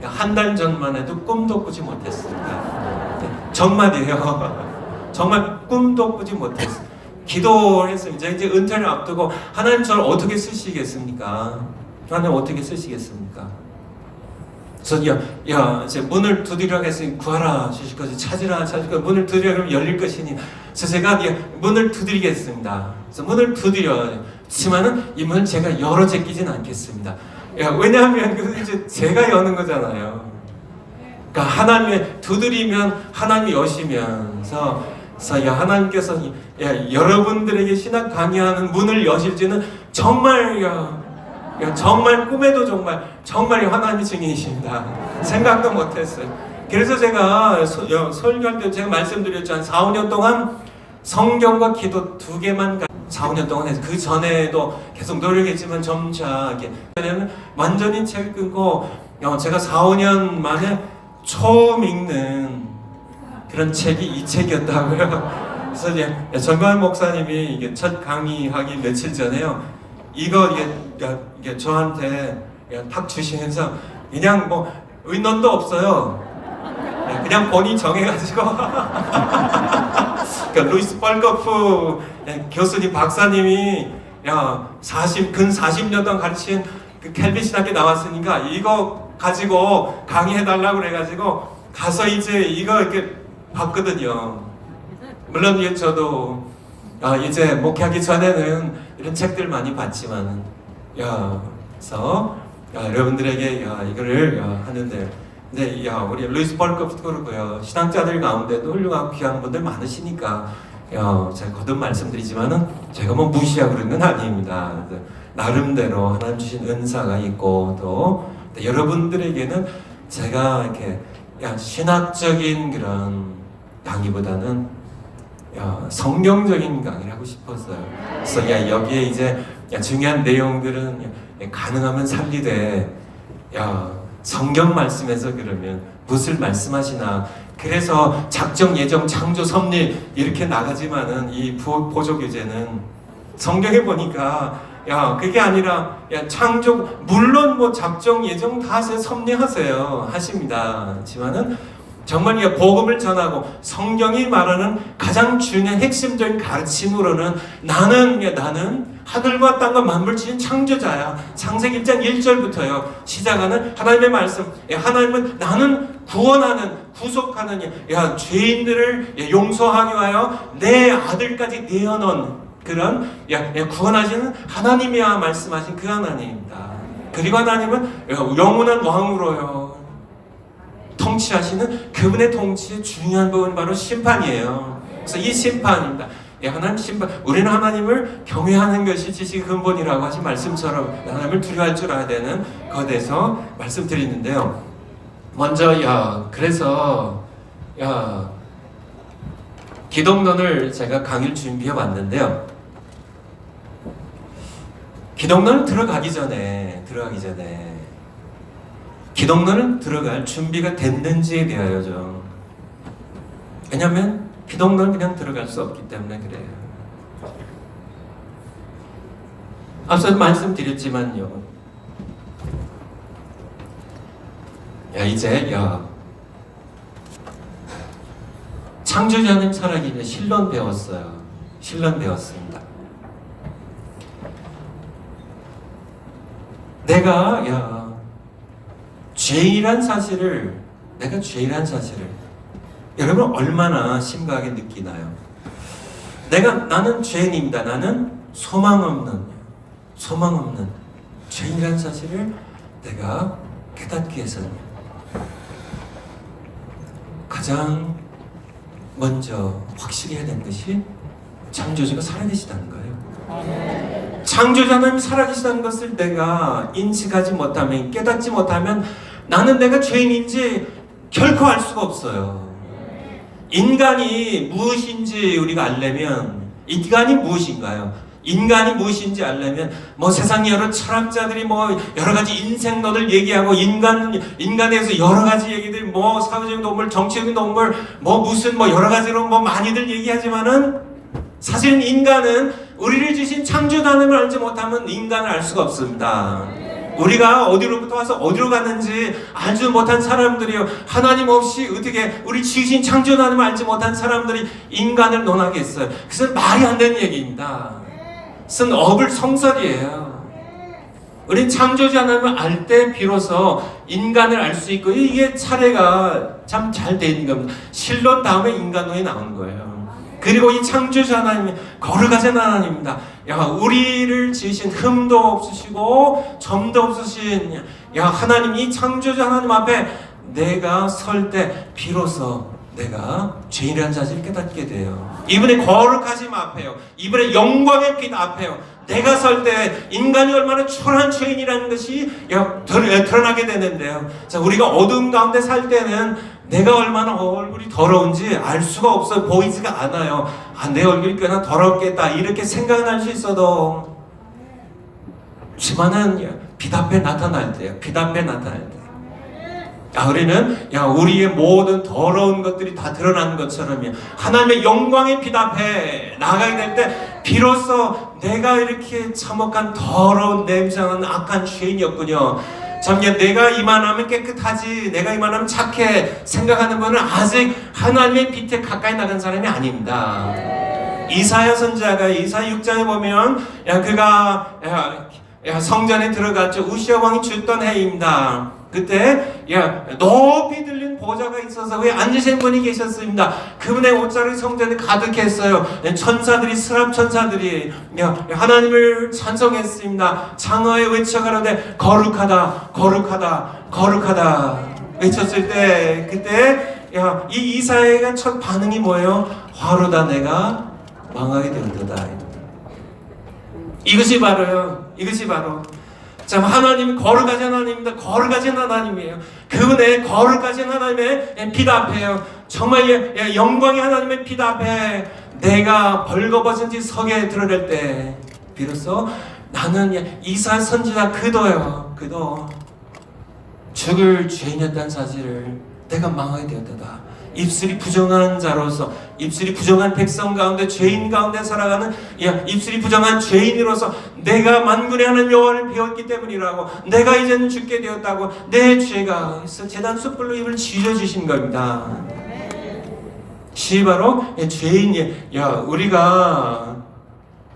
한 달 전만 해도 꿈도 꾸지 못했습니다. 정말이에요. 정말 꿈도 꾸지 못했어요. 기도를 했습니다. 이제 은퇴를 앞두고 하나님 저를 어떻게 쓰시겠습니까? 하나님 어떻게 쓰시겠습니까? 그래서 이제 문을 두드리라고 했으니 구하라 주실 것이 찾으라 찾을 것 문을 두드리라 그러면 열릴 것이니 그래서 제가 문을 두드리겠습니다. 그래서 문을 두드려요. 그렇지만은 이 문을 제가 열어 제끼진 않겠습니다. 왜냐하면 그것은 이제 제가 여는 거잖아요. 그러니까 하나님의 두드리면 하나님이 여시면서 하나님께서 여러분들에게 신학 강의하는 문을 여실지는 정말 정말 꿈에도 정말 하나님의 증인이십니다. 생각도 못했어요. 그래서 제가 설교할 때 제가 말씀드렸죠. 한 4, 5년 동안 성경과 기도 2개만 4, 5년 동안 해서 그 전에도 계속 노력했지만 점차 이렇게 완전히 책을 끊고 제가 4, 5년 만에 처음 읽는 그런 책이 이 책이었다고요. 그래서 정관 목사님이 이게 첫 강의하기 며칠 전에요. 이거 이게 저한테 탁 주시면서 그냥 뭐 의논도 없어요. 그냥 본인 정해가지고 그러니까 루이스 벌거프 교수님 박사님이 근 40년 동안 가르친 그 켈빈 신학교 나왔으니까 이거 가지고 강의해달라고 그래가지고 가서 이제 이거 이렇게 봤거든요. 물론 저도 이제 목회하기 전에는 이런 책들 많이 봤지만 그래서 여러분들에게 이거를 하는데 근데 우리 루이스 벌크도 그렇고요. 신앙자들 가운데도 훌륭하고 귀한 분들 많으시니까 제가 거듭 말씀드리지만은 제가 뭐 무시하고 그런 건 아닙니다. 나름대로 하나님 주신 은사가 있고 또 여러분들에게는 제가 이렇게 신학적인 그런 강의보다는 성경적인 강의를 하고 싶었어요. 그래서 여기에 이제 중요한 내용들은 가능하면 살리되 성경 말씀에서 그러면 무엇을 말씀하시나 그래서 작정, 예정, 창조, 섭리 이렇게 나가지만은 이 보조 교재는 성경에 보니까 그게 아니라 창조 물론 뭐 작정, 예정 다 하세요. 섭리하세요. 하십니다. 하지만은 정말 이 복음을 전하고 성경이 말하는 가장 중요한 핵심적인 가르침으로는 나는 하늘과 땅과 만물 지은 창조자야. 창세기 1장 1절부터요. 시작하는 하나님의 말씀. 하나님은 나는 구원하는 구속하는 죄인들을 용서하기 위하여 내 아들까지 내어놓은 그런 구원하시는 하나님이야 말씀하신 그 하나님입니다. 그리고 하나님은 영원한 왕으로요. 통치하시는 그분의 통치의 중요한 부분 바로 심판이에요. 그래서 이 심판입니다. 하나님 심판. 우리는 하나님을 경외하는 것이 지식의 근본이라고 하신 말씀처럼 하나님을 두려워할 줄 알아야 되는 것에 대해서 말씀드리는데요. 먼저 그래서 기독론을 제가 강의를 준비해 왔는데요. 기독론을 들어가기 전에 기독론은 들어갈 준비가 됐는지에 대하여 좀. 왜냐하면 기독론은 그냥 들어갈 수 없기 때문에 그래요. 앞서 말씀드렸지만요. 이제 창조자는 철학이 이제 신론 배웠어요. 신론 배웠습니다. 내가 죄인이란 사실을 여러분 얼마나 심각하게 느끼나요? 나는 죄인입니다. 나는 소망 없는 죄인이란 사실을 내가 깨닫기 위해서는 가장 먼저 확실히 해야 되는 것이 창조주가 살아계시다는 거예요. 창조자 하나님이 살아계시다는 것을 내가 인식하지 못하면, 깨닫지 못하면 나는 내가 죄인인지 결코 알 수가 없어요. 인간이 무엇인지 우리가 알려면, 인간이 무엇인가요? 인간이 무엇인지 알려면 뭐 세상에 여러 철학자들이 뭐 여러 가지 인생론을 얘기하고 인간에 대해서 여러 가지 얘기들 뭐 사회적인 동물, 정치적인 동물 뭐 무슨 뭐 여러 가지로 뭐 많이들 얘기하지만은 사실은 인간은 우리를 주신 창조주 하나님을 알지 못하면 인간을 알 수가 없습니다. 우리가 어디로부터 와서 어디로 갔는지 알지 못한 사람들이요. 하나님 없이 어떻게 우리 지으신 창조주 하나님을 알지 못한 사람들이 인간을 논하겠어요. 그것은 말이 안 되는 얘기입니다. 그것은 어불성설이에요. 우린 창조주 하나님을 알 때 비로소 인간을 알 수 있고 이게 차례가 참 잘 돼 있는 겁니다. 신론 다음에 인간론이 나온 거예요. 그리고 이 창조주 하나님이 거룩하신 하나님입니다. 우리를 지으신 흠도 없으시고 점도 없으신 하나님이 창조주 하나님 앞에 내가 설 때 비로소 내가 죄인이라는 사실을 깨닫게 돼요. 이분의 거룩하심 앞에요. 이분의 영광의 빛 앞에요. 내가 설 때 인간이 얼마나 초라한 죄인이라는 것이 드러나게 되는데요. 자, 우리가 어두운 가운데 살 때는 내가 얼마나 얼굴이 더러운지 알 수가 없어요. 보이지가 않아요. 내 얼굴이 꽤나 더럽겠다 이렇게 생각은 할 수 있어도 지만은 빛 앞에 나타날 때요. 빛 앞에 나타날 때. 우리는 우리의 모든 더러운 것들이 다 드러나는 것처럼 하나님의 영광의 빛 앞에 나가게 될 때 비로소 내가 이렇게 참혹한 더러운 냄새나는 악한 죄인이었군요. 참 내가 이만하면 깨끗하지, 내가 이만하면 착해 생각하는 분은 아직 하나님의 빛에 가까이 나간 사람이 아닙니다. 이사야 선지자가 이사야 6장에 보면 그가 성전에 들어갔죠. 우시아 왕이 죽던 해입니다. 그때 높이 들린 보좌가 있어서 왜 앉으신 분이 계셨습니다. 그분의 옷자락이 성전에 가득했어요. 천사들이 스랍 천사들이 하나님을 찬송했습니다. 창하에 외쳐가라되 거룩하다 거룩하다 거룩하다 외쳤을 때 그때 이 이사야가 첫 반응이 뭐예요? 화로다 내가 망하게 되었도다. 이것이 바로요. 이것이 바로 참 하나님 거룩하신 하나님입니다. 거룩하신 하나님이에요. 그분의 거룩하신 하나님의 빛 앞에요. 정말 영광의 하나님의 빛 앞에 내가 벌거벗은 지 서게 드러낼 때 비로소 나는 이사 선지자 그도요. 그도 죽을 죄인이었다는 사실을 내가 망하게 되었다. 입술이 부정한 자로서 입술이 부정한 백성 가운데 죄인 가운데 살아가는 입술이 부정한 죄인으로서 내가 만군의 하나님 여호와를 배웠기 때문이라고 내가 이제는 죽게 되었다고 내 죄가 제단 숯불로 입을 지져주신 겁니다. 시 바로 죄인이 우리가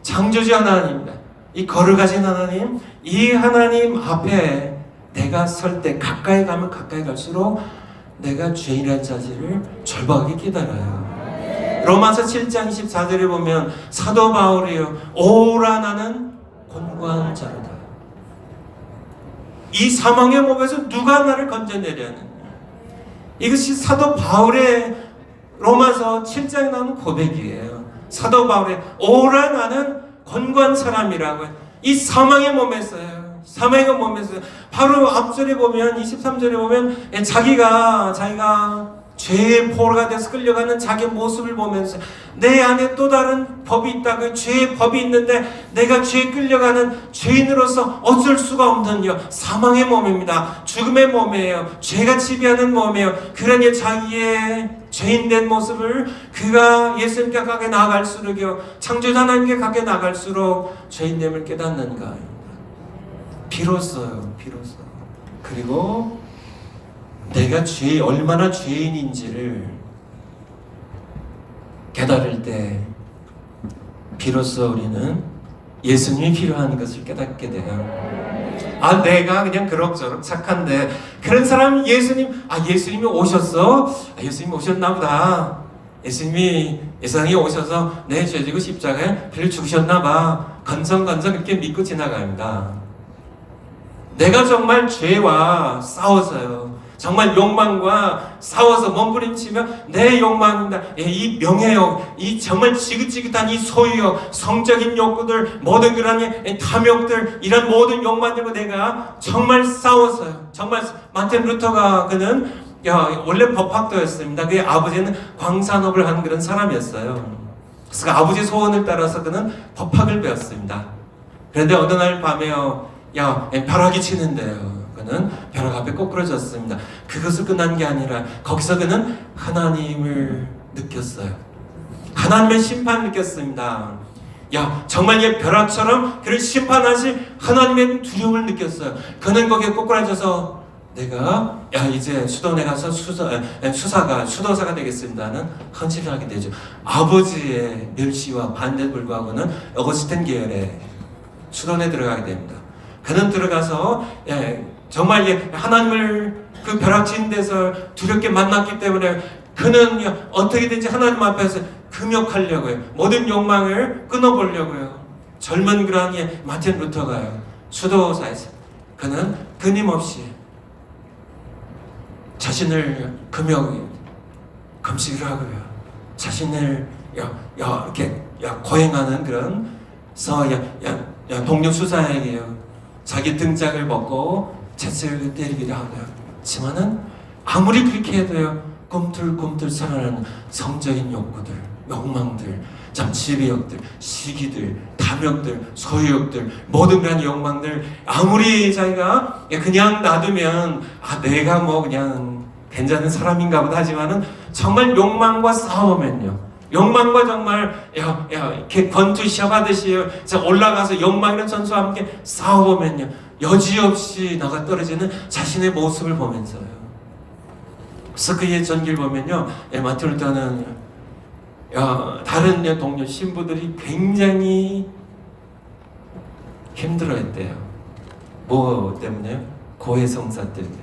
창조주 하나님입니다. 이 거룩하신 하나님 이 하나님 앞에 내가 설 때 가까이 가면 가까이 갈수록 내가 죄인이라는 사실을 절박하게 깨달아요. 로마서 7장 24절에 보면 사도 바울이요 오라 나는 곤고한 자로다. 이 사망의 몸에서 누가 나를 건져내려느냐. 이것이 사도 바울의 로마서 7장에 나오는 고백이에요. 사도 바울의 오라 나는 곤고한 사람이라고 이 사망의 몸에서요. 사망의 몸에서 바로 앞절에 보면 23절에 보면 자기가 죄의 포로가 돼서 끌려가는 자기 모습을 보면서 내 안에 또 다른 법이 있다. 그 죄의 법이 있는데 내가 죄에 끌려가는 죄인으로서 어쩔 수가 없는 사망의 몸입니다. 죽음의 몸이에요. 죄가 지배하는 몸이에요. 그러니 자기의 죄인된 모습을 그가 예수님께 가까이 나아갈수록요 창조자 하나님께 가까이 나아갈수록 죄인됨을 깨닫는가. 비로소요. 그리고 내가 얼마나 죄인인지를 깨달을 때 비로소 우리는 예수님이 필요한 것을 깨닫게 돼요. 내가 그냥 그럭저럭 착한데 그런 사람 예수님이 오셨어? 예수님이 오셨나 보다. 예수님이 이 세상에 오셔서 내 죄 지고 십자가에 피를 죽으셨나 봐. 건성건성 이렇게 믿고 지나갑니다. 내가 정말 죄와 싸워서요. 정말 욕망과 싸워서 몸부림치며 내 욕망입니다. 이 명예욕, 이 정말 지긋지긋한 이 소유욕, 성적인 욕구들, 모든 그런 탐욕들, 이런 모든 욕망들과 내가 정말 싸웠어요. 정말 마틴 루터가 그는 원래 법학도였습니다. 그의 아버지는 광산업을 하는 그런 사람이었어요. 그래서 아버지 소원을 따라서 그는 법학을 배웠습니다. 그런데 어느 날 밤에요. 벼락이 치는데요. 그는 벼락 앞에 꼬꾸러졌습니다. 그것을 끝난 게 아니라 거기서 그는 하나님을 느꼈어요. 하나님의 심판을 느꼈습니다. 정말 벼락처럼 그를 심판하실 하나님의 두려움을 느꼈어요. 그는 거기에 꼬꾸라져서 내가 이제 수도원에 가서 수도사가 되겠습니다는 헌신을 하게 되죠. 아버지의 멸시와 반대에 불구하고는 어거스틴 계열의 수도원에 들어가게 됩니다. 그는 들어가서 정말 하나님을 그 벼락친 데서 두렵게 만났기 때문에 그는 어떻게든지 하나님 앞에서 금욕하려고요. 모든 욕망을 끊어보려고요. 젊은 그런 마틴 루터가요. 수도사에서 그는 끊임없이 자신을 금식을 하고요. 자신을 이렇게 고행하는 그런 동료 수사에게요. 자기 등짝을 먹고 채찍을 때리기도 하고요. 하지만은 아무리 그렇게 해도요 꿈틀꿈틀 살아나는 성적인 욕구들, 욕망들, 지배욕들, 시기들, 탐욕들, 소유욕들, 모든 그런 욕망들 아무리 자기가 그냥 놔두면 내가 그냥 괜찮은 사람인가 보다 하지만은 정말 욕망과 싸우면요. 욕망과 정말 이렇게 권투 시합하듯이 올라가서 욕망이라는 선수와 함께 싸워보면요 여지없이 나가 떨어지는 자신의 모습을 보면서요. 그래서 그의 전기를 보면요 마틴 루터는 다른 동료 신부들이 굉장히 힘들어했대요. 뭐 때문에요? 고해성사 때문에.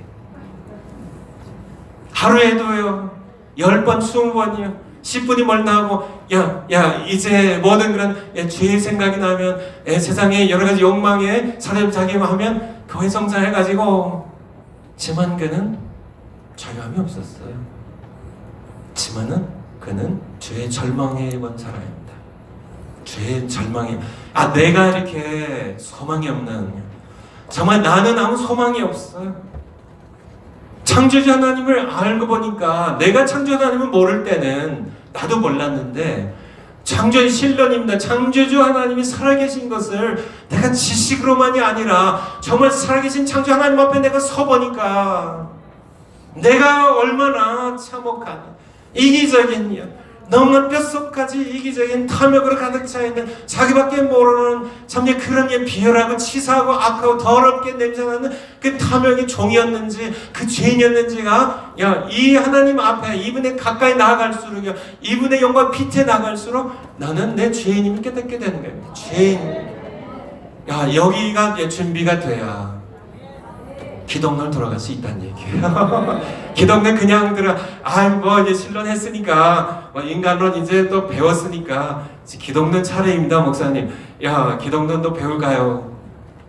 하루에도요 10번, 20번이요 10분이 멀나하고 야 이제 모든 그런 죄의 생각이 나면 세상에 여러 가지 욕망에 사람 자기가 하면 교회 성장해가지고 지만 그는 자유함이 없었어요. 지만은 그는 죄의 절망에 온 사람입니다. 죄의 절망이 내가 이렇게 소망이 없는 정말 나는 아무 소망이 없어요. 창조주 하나님을 알고 보니까 내가 창조주 하나님을 모를 때는 나도 몰랐는데 창조의 신론입니다. 창조주 하나님이 살아계신 것을 내가 지식으로만이 아니라 정말 살아계신 창조주 하나님 앞에 내가 서보니까 내가 얼마나 참혹한 이기적인 너무나 뼛속까지 이기적인 탐욕으로 가득 차있는 자기밖에 모르는 참 그런 비열하고 치사하고 악하고 더럽게 냄새나는 그 탐욕이 종이었는지 그 죄인이었는지가 이 하나님 앞에 이분에 가까이 나아갈수록 이분의 영광 빛에 나갈수록 나는 내 죄인임을 깨닫게 되는 겁니다. 죄인 여기가 준비가 돼야 기독론을 돌아갈 수 있다는 얘기예요. 기독론 그냥 이제 신론했으니까 인간론 이제 또 배웠으니까 기독론 차례입니다 목사님. 기독론도 배울까요?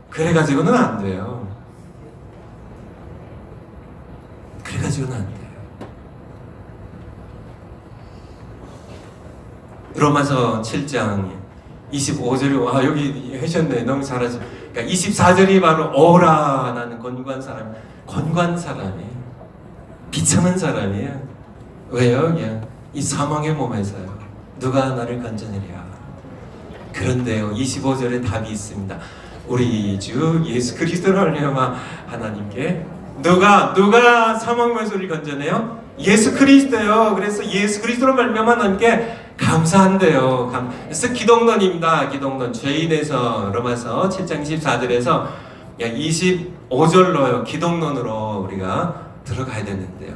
그래가지고는 안 돼요. 그래가지고는 안 돼요. 로마서 7장 25절이 여기 하셨네. 너무 잘하죠. 그러니까 24절이 바로 오라라는 권고한 사람이에요. 비참한 사람이에요. 왜요? 이 사망의 몸에서요. 누가 나를 건져내랴. 그런데요 25절에 답이 있습니다. 우리 주 예수 그리스도를 알려마 하나님께 누가 사망의 우리를 건져내요? 예수 그리스도요. 그래서 예수 그리스도로 말미암아 하나님께 감사한대요. 그래서 기독론입니다. 기독론 죄인에서 로마서 7장 14절에서 25절로요 기독론으로 우리가 들어가야 되는데요.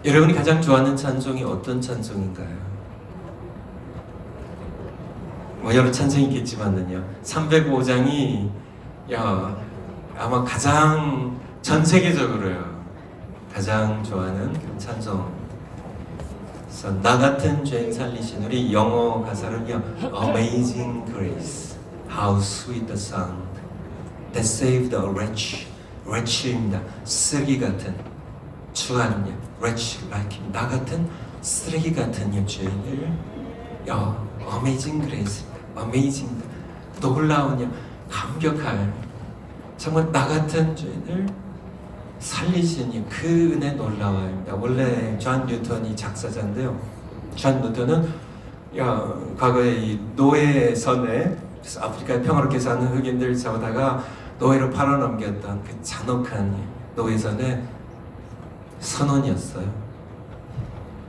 여러분이 가장 좋아하는 찬송이 어떤 찬송인가요? 여러 찬송이 있겠지만은요 305장이 아마 가장 전 세계적으로요 가장 좋아하는 찬송. 그래서 나 같은 죄인 살리신 우리 영어 가사는요 Amazing Grace, How Sweet the Sound That Saved a Wretch. wretch입니다. 쓰레기 같은 추한요 wretch like him. 나 같은 쓰레기 같은 죄인을 Amazing Grace, Amazing 놀라운 감격할 정말 나 같은 죄인을 살리시니 그 은혜 놀라워입니다. 원래 존 뉴턴이 작사자인데요. 존 뉴턴은 과거에 이 노예선에 아프리카에 평화롭게 사는 흑인들 잡아다가 노예로 팔아넘겼던 그 잔혹한 노예선의 선원이었어요.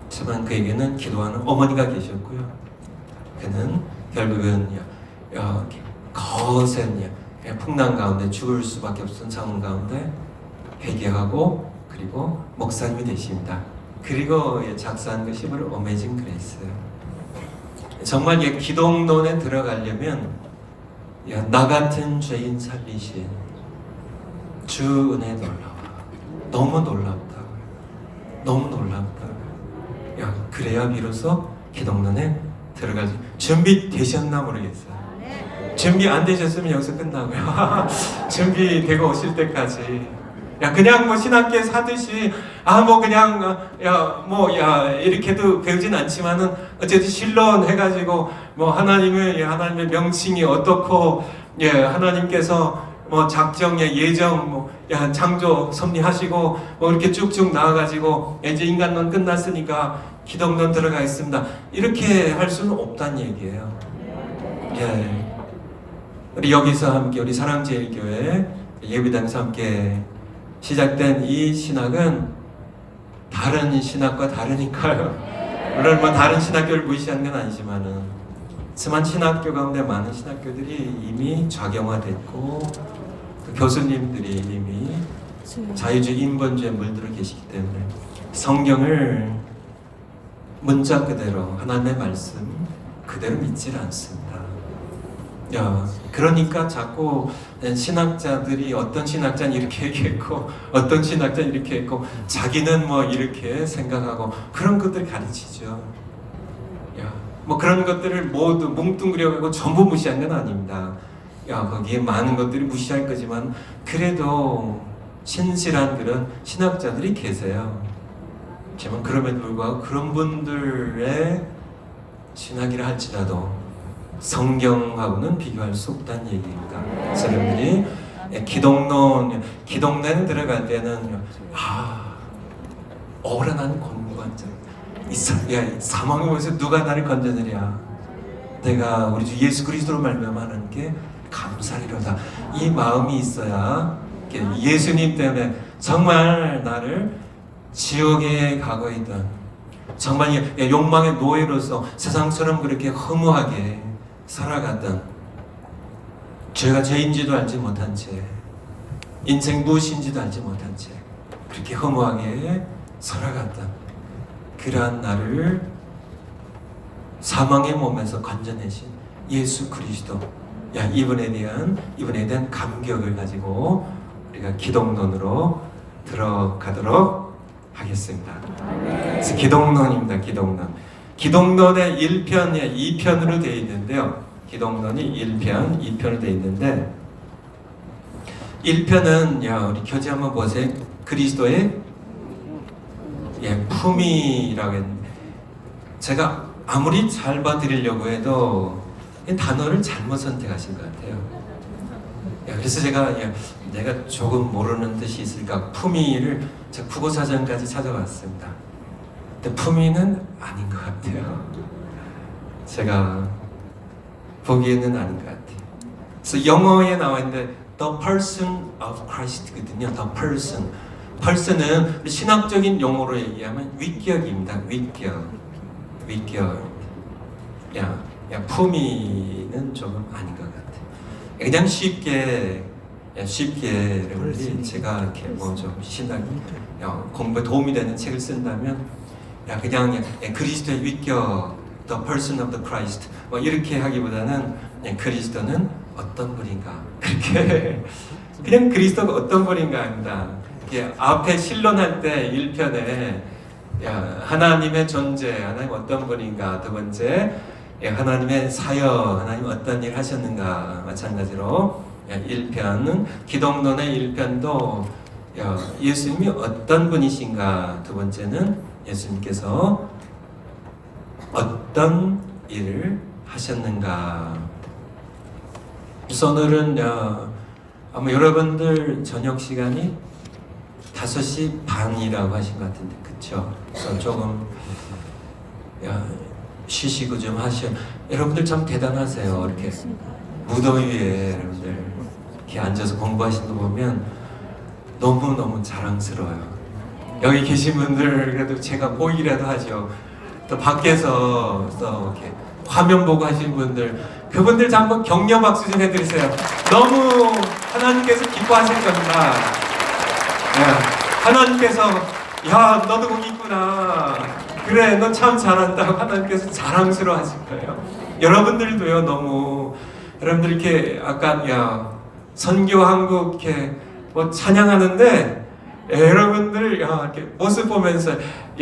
하지만 그에게는 기도하는 어머니가 계셨고요. 그는 결국은 거센 풍랑 가운데 죽을 수밖에 없었던 상황 가운데 회개하고 그리고 목사님이 되십니다. 그리고 작사한 것이 바로 Amazing Grace예요. 정말 기독론에 들어가려면 나 같은 죄인 살리신 주 은혜 놀라워. 너무 놀랍다고요. 너무 놀랍다고요. 그래야 비로소 기독론에 들어갈 준비되셨나 모르겠어요. 준비 안 되셨으면 여기서 끝나고요. 준비되고 오실 때까지 그냥 신학교에 사듯이 이렇게도 배우진 않지만은 어쨌든 신론 해가지고 하나님의 명칭이 어떻고 하나님께서 작정의 예정 창조 섭리하시고 이렇게 쭉쭉 나와가지고 이제 인간론 끝났으니까 기독론 들어가 있습니다. 이렇게 할 수는 없다는 얘기예요. 우리 여기서 함께 우리 사랑제일교회 예비당에서 함께 시작된 이 신학은 다른 신학과 다르니까요. 물론 다른 신학교를 무시하는 건 아니지만은 하지만 신학교 가운데 많은 신학교들이 이미 좌경화됐고 그 교수님들이 이미 자유주의 인본주의에 물들어 계시기 때문에 성경을 문자 그대로 하나님의 말씀 그대로 믿질 않습니다. 야, 그러니까 자꾸 신학자들이 어떤 신학자는 이렇게 얘기했고 어떤 신학자는 이렇게 했고 자기는 뭐 이렇게 생각하고 그런 것들 가르치죠. 야, 뭐 그런 것들을 모두 뭉뚱그려가고 전부 무시한 건 아닙니다. 야, 거기에 많은 것들이 무시할 거지만 그래도 신실한 그런 신학자들이 계세요. 하지만 그럼에도 불구하고 그런 분들의 신학이라 할지라도 성경하고는 비교할 수 없다는 얘기입니다. 사람들이 기독론에 들어갈 때는 어란한 권고관절. 사망의 몸에서 누가 나를 건져내랴. 내가 우리 주 예수 그리스도로 말미암아 게 감사리로다. 이 마음이 있어야 예수님 때문에 정말 나를 지옥에 가고 있던 정말 욕망의 노예로서 세상처럼 그렇게 허무하게 살아갔던 죄가 죄인지도 알지 못한 채 인생 무엇인지도 알지 못한 채 그렇게 허무하게 살아갔던 그러한 나를 사망의 몸에서 건져내신 예수 그리스도 이분에 대한 감격을 가지고 우리가 기독론으로 들어가도록 하겠습니다. 그래서 기독론입니다. 기독론의 1편, 2편으로 되어 있는데요. 기독론이 1편, 2편으로 되어 있는데 1편은 우리 교재 한번 보세요. 그리스도의 품위라고 했는데 제가 아무리 잘 봐드리려고 해도 단어를 잘못 선택하신 것 같아요. 그래서 내가 조금 모르는 뜻이 있을까 품위를 제가 국어사전까지 찾아봤습니다. 근데 품위는 아닌 것 같아요. 제가 보기에는 아닌 것 같아요. 그래서 영어에 나와 있는데 The person of Christ거든요. The person. person은 신학적인 용어로 얘기하면 위격입니다. 위격. 품위는 조금 아닌 것 같아요. 그냥 쉽게 여러분들이 제가 이렇게 뭐 좀 신학 공부에 도움이 되는 책을 쓴다면 그냥 그리스도의 위격, the person of the Christ 뭐 이렇게 하기보다는 그리스도는 어떤 분인가 그렇게 그냥 그리스도가 어떤 분인가 합니다. 앞에 신론할 때 1편에 하나님의 존재, 하나님 어떤 분인가, 두 번째 하나님의 사역, 하나님 어떤 일 하셨는가, 마찬가지로 1편, 기독론의 1편도 예수님이 어떤 분이신가, 두 번째는 예수님께서 어떤 일을 하셨는가. 그래서 오늘은 아마 여러분들 저녁 시간이 5시 반이라고 하신 것 같은데 그쵸? 그래서 조금 쉬시고 좀 하셔. 여러분들 참 대단하세요. 이렇게 무더위에 여러분들 이렇게 앉아서 공부하시는 거 보면 너무너무 자랑스러워요. 여기 계신 분들 그래도 제가 보이기라도 하죠. 또 밖에서 또 이렇게 화면 보고 하시는 분들 그분들 좀 한번 격려 박수 좀 해드리세요. 너무 하나님께서 기뻐하실 겁니다. 하나님께서 너도 거기 있구나. 그래 너 참 잘한다고 하나님께서 자랑스러워 하실 거예요. 여러분들도요. 너무 여러분들 이렇게 아까 선교 한국 이렇게 뭐 찬양하는데 여러분들 이렇게 모습 보면서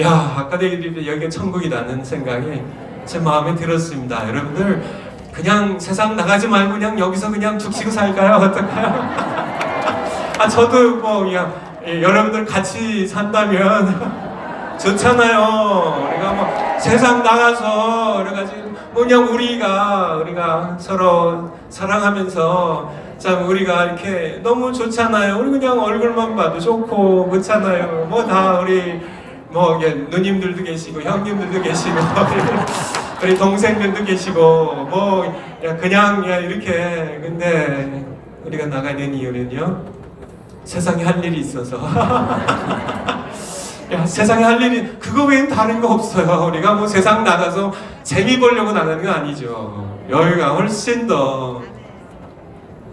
아까 얘기했는데 여기가 천국이라는 생각이 제 마음에 들었습니다. 여러분들 그냥 세상 나가지 말고 그냥 여기서 그냥 죽시고 살까요? 어떨까요? 저도 뭐 여러분들 같이 산다면 좋잖아요. 우리가 뭐 세상 나가서 여러 가지 그냥 우리가 서로 사랑하면서 참 우리가 이렇게 너무 좋잖아요. 우리 그냥 얼굴만 봐도 좋고 그렇잖아요. 뭐 다 우리 뭐 누님들도 계시고 형님들도 계시고 우리 동생들도 계시고 뭐 그냥 이렇게 근데 우리가 나가야 되는 이유는요. 세상에 할 일이 있어서 세상에 할 일이 그거 외엔 다른 거 없어요. 우리가 뭐 세상 나가서 재미 보려고 나가는 거 아니죠. 여기가 훨씬 더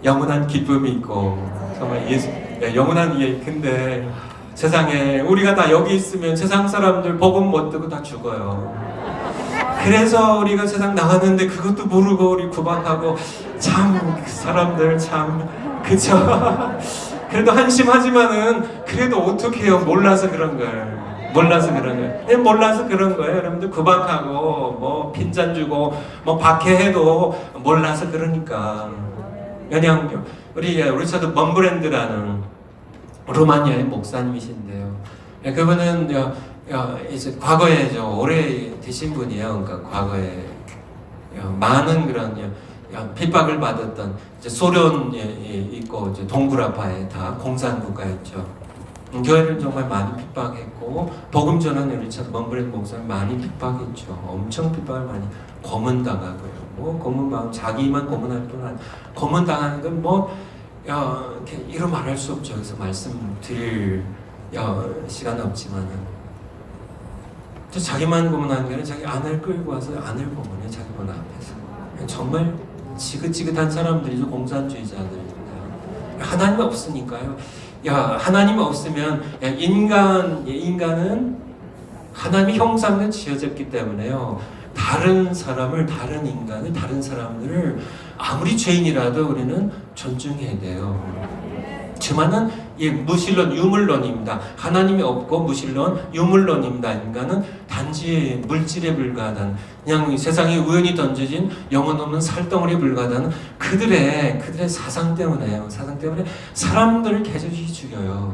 영원한 기쁨이 있고 정말 영원한 근데 세상에 우리가 다 여기 있으면 세상 사람들 복음 못 듣고 다 죽어요. 그래서 우리가 세상 나갔는데 그것도 모르고 우리 구박하고 참 그 사람들 참 그쵸? 그래도 한심하지만은 그래도 어떻게 해요? 몰라서 그런 걸. 몰라서 그런 거예요. 그냥 몰라서 그런 거예요. 여러분들 구박하고 뭐 핀잔 주고 뭐 박해해도 몰라서 그러니까. 왜냐하면 우리 리차드 먼브랜드라는 루마니아의 목사님이신데요. 그분은 이제 과거에 오래 되신 분이에요. 그러니까 과거에 많은 그런 핍박을 받았던 이제 소련에 있고 이제 동굴아파에 다 공산국가였죠. 교회를 정말 많이 핍박했고 복음 전하는 리차드 먼브랜드 목사님 많이 핍박했죠. 엄청 핍박을 많이 고문당하고요. 뭐 고문당 자기만 고문할 뿐 아니라 고문당하는 건 뭐 이렇게 이루 말할 수 없죠. 그래서 말씀드릴 시간은 없지만은 자기만 고문하는 게 아니라 자기 아내를 끌고 와서 아내를 고문해 자기 본 앞에서 정말 지긋지긋한 사람들이죠. 공산주의자들입니다. 하나님 없으니까요. 하나님 없으면 인간은 하나님의 형상으로 지어졌기 때문에요. 다른 사람을, 다른 인간을, 다른 사람들을 아무리 죄인이라도 우리는 존중해야 돼요. 지만은 무신론, 유물론입니다. 하나님이 없고 무신론, 유물론입니다. 인간은 단지 물질에 불과하다는 그냥 세상에 우연히 던져진 영혼 없는 살덩어리에 불과하다는 그들의 사상 때문에요. 사상 때문에 사람들을 계속히 죽여요.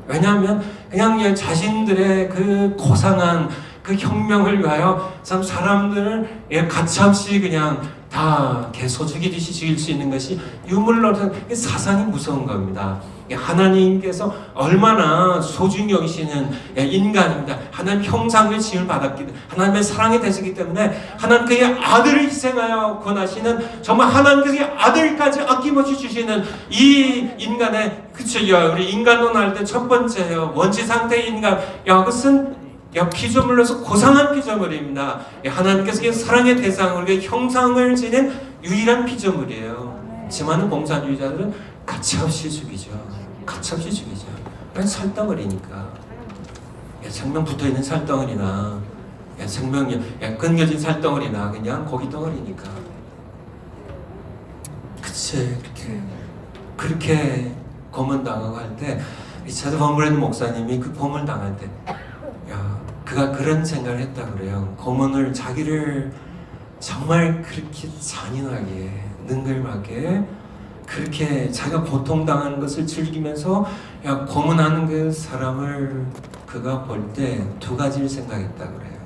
왜냐하면 그냥 자신들의 그 고상한 그 혁명을 위하여 사람들을 가차없이 그냥 다 개소 죽이듯이 죽일 수 있는 것이 유물론 사상이 무서운 겁니다. 하나님께서 얼마나 소중히 여기시는 인간입니다. 하나님 형상을 지음을 받았기 때문에 하나님의 사랑이 되시기 때문에 하나님께서 아들을 희생하여 구원하시는 정말 하나님께서 아들까지 아낌없이 주시는 이 인간의 그쵸 우리 인간론 할 때 첫 번째요 원시 상태의 인간 그것은 피조물로서 고상한 피조물입니다. 하나님께서 사랑의 대상으로 형상을 지닌 유일한 피조물이에요. 지만은 공산주의자들은 가차없이 죽이죠. 가차없이 죽이죠. 그냥 살덩어리니까. 생명 붙어있는 살덩어리나 생명이 끊겨진 살덩어리나 그냥 고기 덩어리니까. 그치 그렇게 고문당하고 할 때 리차드 먼브랜드 목사님이 그 고문당할 때 그가 그런 생각을 했다 그래요. 고문을 자기를 정말 그렇게 잔인하게 능글맞게 그렇게 자기가 고통당하는 것을 즐기면서 고문하는 그 사람을 그가 볼 때 두 가지를 생각했다 그래요.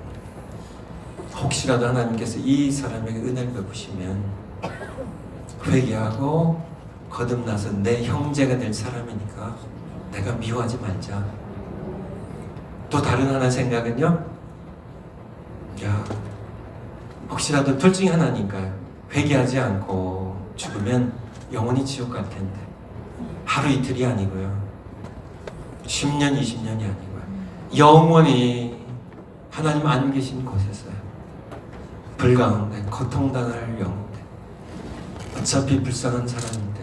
혹시라도 하나님께서 이 사람에게 은혜를 베푸시면 회개하고 거듭나서 내 형제가 될 사람이니까 내가 미워하지 말자. 또 다른 하나 생각은요. 혹시라도 둘 중에 하나니까요. 회개하지 않고 죽으면 영원히 지옥 갈 텐데 하루 이틀이 아니고요. 10년, 20년이 아니고요. 영원히 하나님 안 계신 곳에서요. 불가운데 고통당할 영혼데 어차피 불쌍한 사람인데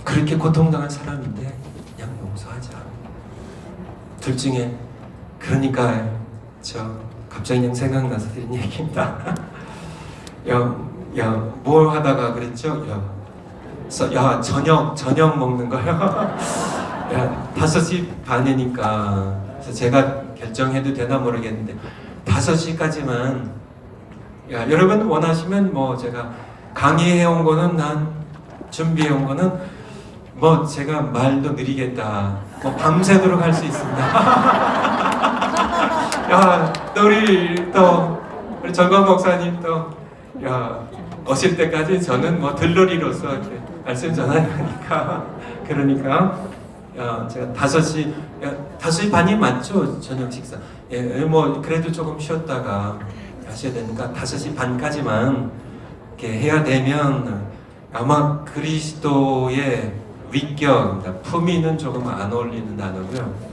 그렇게 고통당할 사람인데 그냥 용서하자. 둘 중에 그러니까 갑자기 그냥 생각나서 드린 얘기입니다. 뭘 하다가 그랬죠? 저녁 먹는 거요. 5시 반이니까 그래서 제가 결정해도 되나 모르겠는데 5시까지만 여러분 원하시면 뭐 제가 강의해온 거는 난 준비해온 거는 뭐 제가 말도 느리겠다. 뭐 밤새도록 할 수 있습니다. 또 우리 정관 목사님 오실 때까지 저는 뭐 들러리로서 이렇게 말씀 전하니까 그러니까 제가 5시 반이 맞죠 저녁 식사. 뭐 그래도 조금 쉬었다가 하셔야 되니까 5시 반까지만 이렇게 해야 되면 아마 그리스도의 위격입니다. 품위는 조금 안 어울리는 단어고요.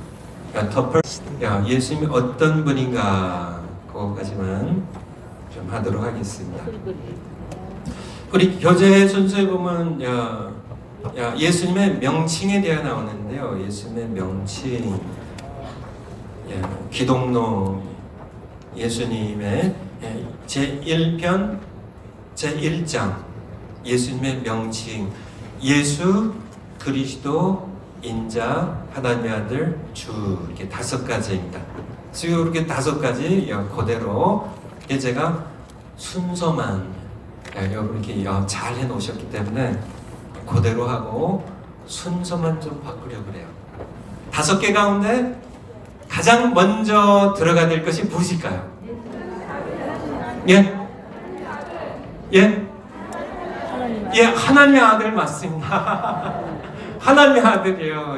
예수님이 어떤 분인가 그거까지만 좀 하도록 하겠습니다. 우리 교재 순서에 보면 예수님의 명칭에 대해 나오는데요. 예수님의 명칭, 기독론, 예수님의 제1편 제1장 예수님의 명칭 예수 그리스도 인자 하나님의 아들 주 이렇게 5가지입니다. 지금 이렇게 5가지 그대로 제가 순서만 이렇게 잘 해놓으셨기 때문에 그대로 하고 순서만 좀 바꾸려고 그래요. 5개 가운데 가장 먼저 들어가야 될 것이 무엇일까요? 예? 예? 예, 하나님의 아들 맞습니다. 하나님의 아들이요.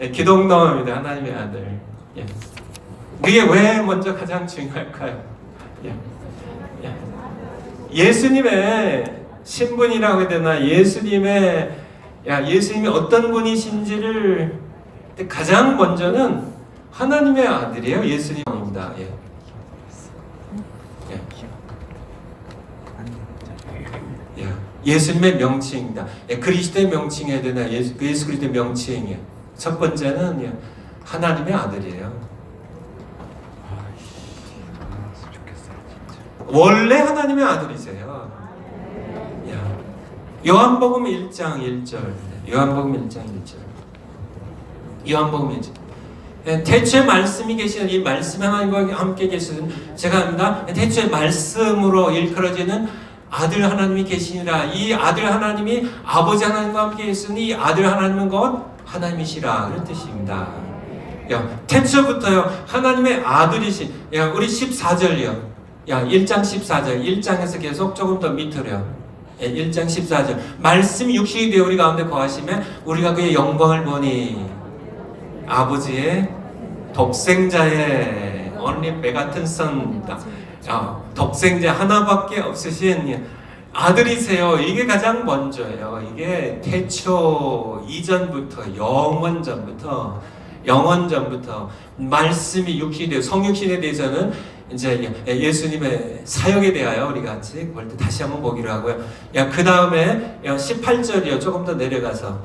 예, 기독노입니다. 하나님의 아들. 예. 그게 왜 먼저 가장 중요할까요? 예. 예. 예수님의 신분이라고 해야 되나? 예수님이 어떤 분이신지를 가장 먼저는 하나님의 아들이에요. 예수님입니다. 예. 예수님의 명칭입니다. 그리스도의 명칭해야 되나? 예수 그리스도의 명칭이에요. 첫 번째는 하나님의 아들이에요. 원래 하나님의 아들이세요. 요한복음 1장 1절. 요한복음 1장 1절. 요한복음 1절. 태초에 말씀이 계시는 이 말씀 하나님과 함께 계시는 제가 합니다. 태초에 말씀으로 일컬어지는 아들 하나님이 계시니라. 이 아들 하나님이 아버지 하나님과 함께 계시니 이 아들 하나님은 곧 하나님이시라. 그런 뜻입니다. 태초부터요 하나님의 아들이신 우리 14절이요. 1장 14절 1장에서 계속 조금 더 밑으로요. 1장 14절 말씀이 육신이 되어 우리 가운데 거하시면 우리가 그의 영광을 보니 아버지의 독생자의 only begotten son입니다. 독생자 하나밖에 없으신 아들이세요. 이게 가장 먼저예요. 이게 태초 이전부터 영원 전부터 말씀이 육신이 되어 성육신에 대해서는 이제 예수님의 사역에 대하여 우리 같이 볼 때 다시 한번 보기로 하고요. 그 다음에 18절이요. 조금 더 내려가서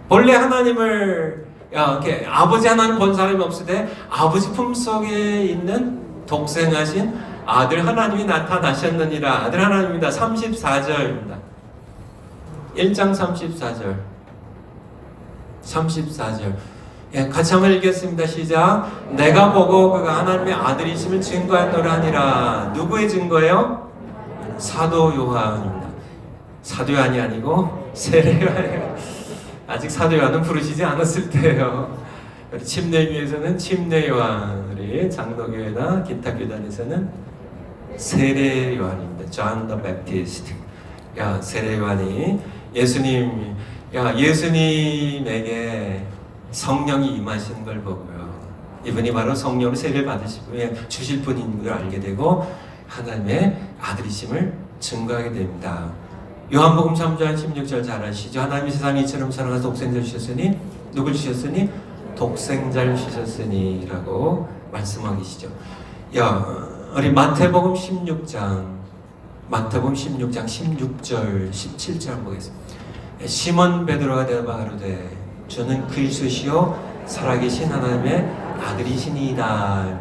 본래 하나님을 이렇게 아버지 하나님 본 사람이 없을 때 아버지 품속에 있는 독생하신 아들 하나님이 나타나셨느니라. 아들 하나님입니다. 34절입니다. 1장 34절. 같이 한번 읽겠습니다. 시작. 내가 보고 그가 하나님의 아들이심을 증거하노라 하니라. 누구의 증거예요? 사도 요한입니다. 사도 요한이 아니고 세례 요한이에요. 아직 사도 요한은 부르시지 않았을 때예요. 우리 침례교회에서는 침례 요한, 우리 장로교회나 기타 교단에서는 세례 요한입니다. John the Baptist. 세례 요한이 예수님에게 성령이 임하신 걸 보고요. 이분이 바로 성령으로 세례를 주실 분인 걸 알게 되고 하나님의 아들이심을 증거하게 됩니다. 요한복음 3장 16절 잘 아시죠? 하나님이 세상을 이처럼 사랑하사 독생자를 주셨으니 누굴 주셨으니? 독생자를 주셨으니 라고 말씀하고 계시죠. 우리 마태복음 16장 16절 17절 한번 보겠습니다. 시몬 베드로가 대답하여 가로되 주는 그리스도시요 살아계신 하나님의 아들이시니이다.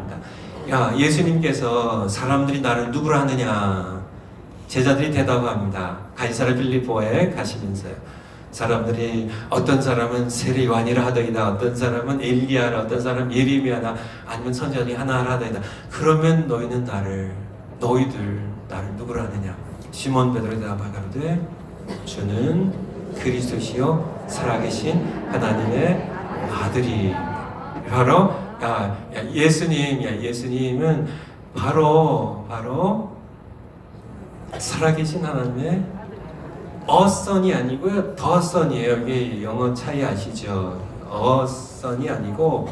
예수님께서 사람들이 나를 누구라 하느냐? 제자들이 대답합니다. 가이사랴 빌립보에 가시면서요. 사람들이 어떤 사람은 세례 요한이라 하더이다. 어떤 사람은 엘리야라, 어떤 사람은 예레미야다. 아니면 선지자 하나라 하더이다. 그러면 너희들 나를 누구라 하느냐? 시몬 베드로 대답하여 가로되 주는 그리스도시요 살아계신 하나님의 아들이. 바로 예수님은 바로 살아계신 하나님의 어선이 아니고요, 더 선이에요. 이게 영어 차이 아시죠? 어선이 아니고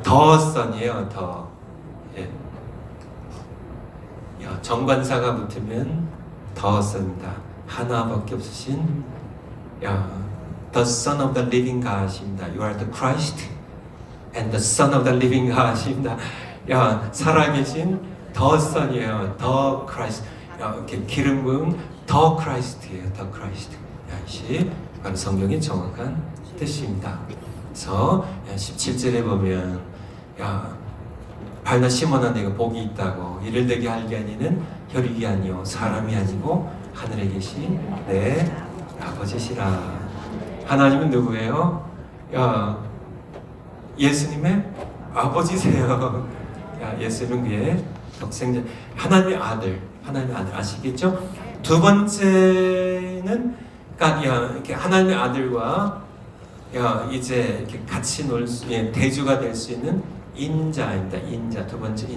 더 선이에요. 더. 정관사가 붙으면 더 선입니다. 하나밖에 없으신 the Son of the Living God입니다. You are the Christ and the Son of the Living God입니다. 살아계신 더 선이에요. 더 Christ. 이렇게 기름 부은 더 크라이스트예요. 더 크라이스트. 이것이 바로 성경의 정확한 뜻입니다. 그래서 17절에 보면 가이다 시몬아 내가 복이 있다고 이를 내게 알게 하니는 혈육이 아니요 사람이 아니고 하늘에 계신 내 아버지시라. 하나님은 누구예요? 야, 예수님의 아버지세요. 야, 예수님은 그의 독생자, 하나님의 아들 아시겠죠? 두 번째는 이렇게 하나님의 아들과 이제 이렇게 같이 놀 수, 대주가 될 수 있는 인자입니다. 인자, 두 번째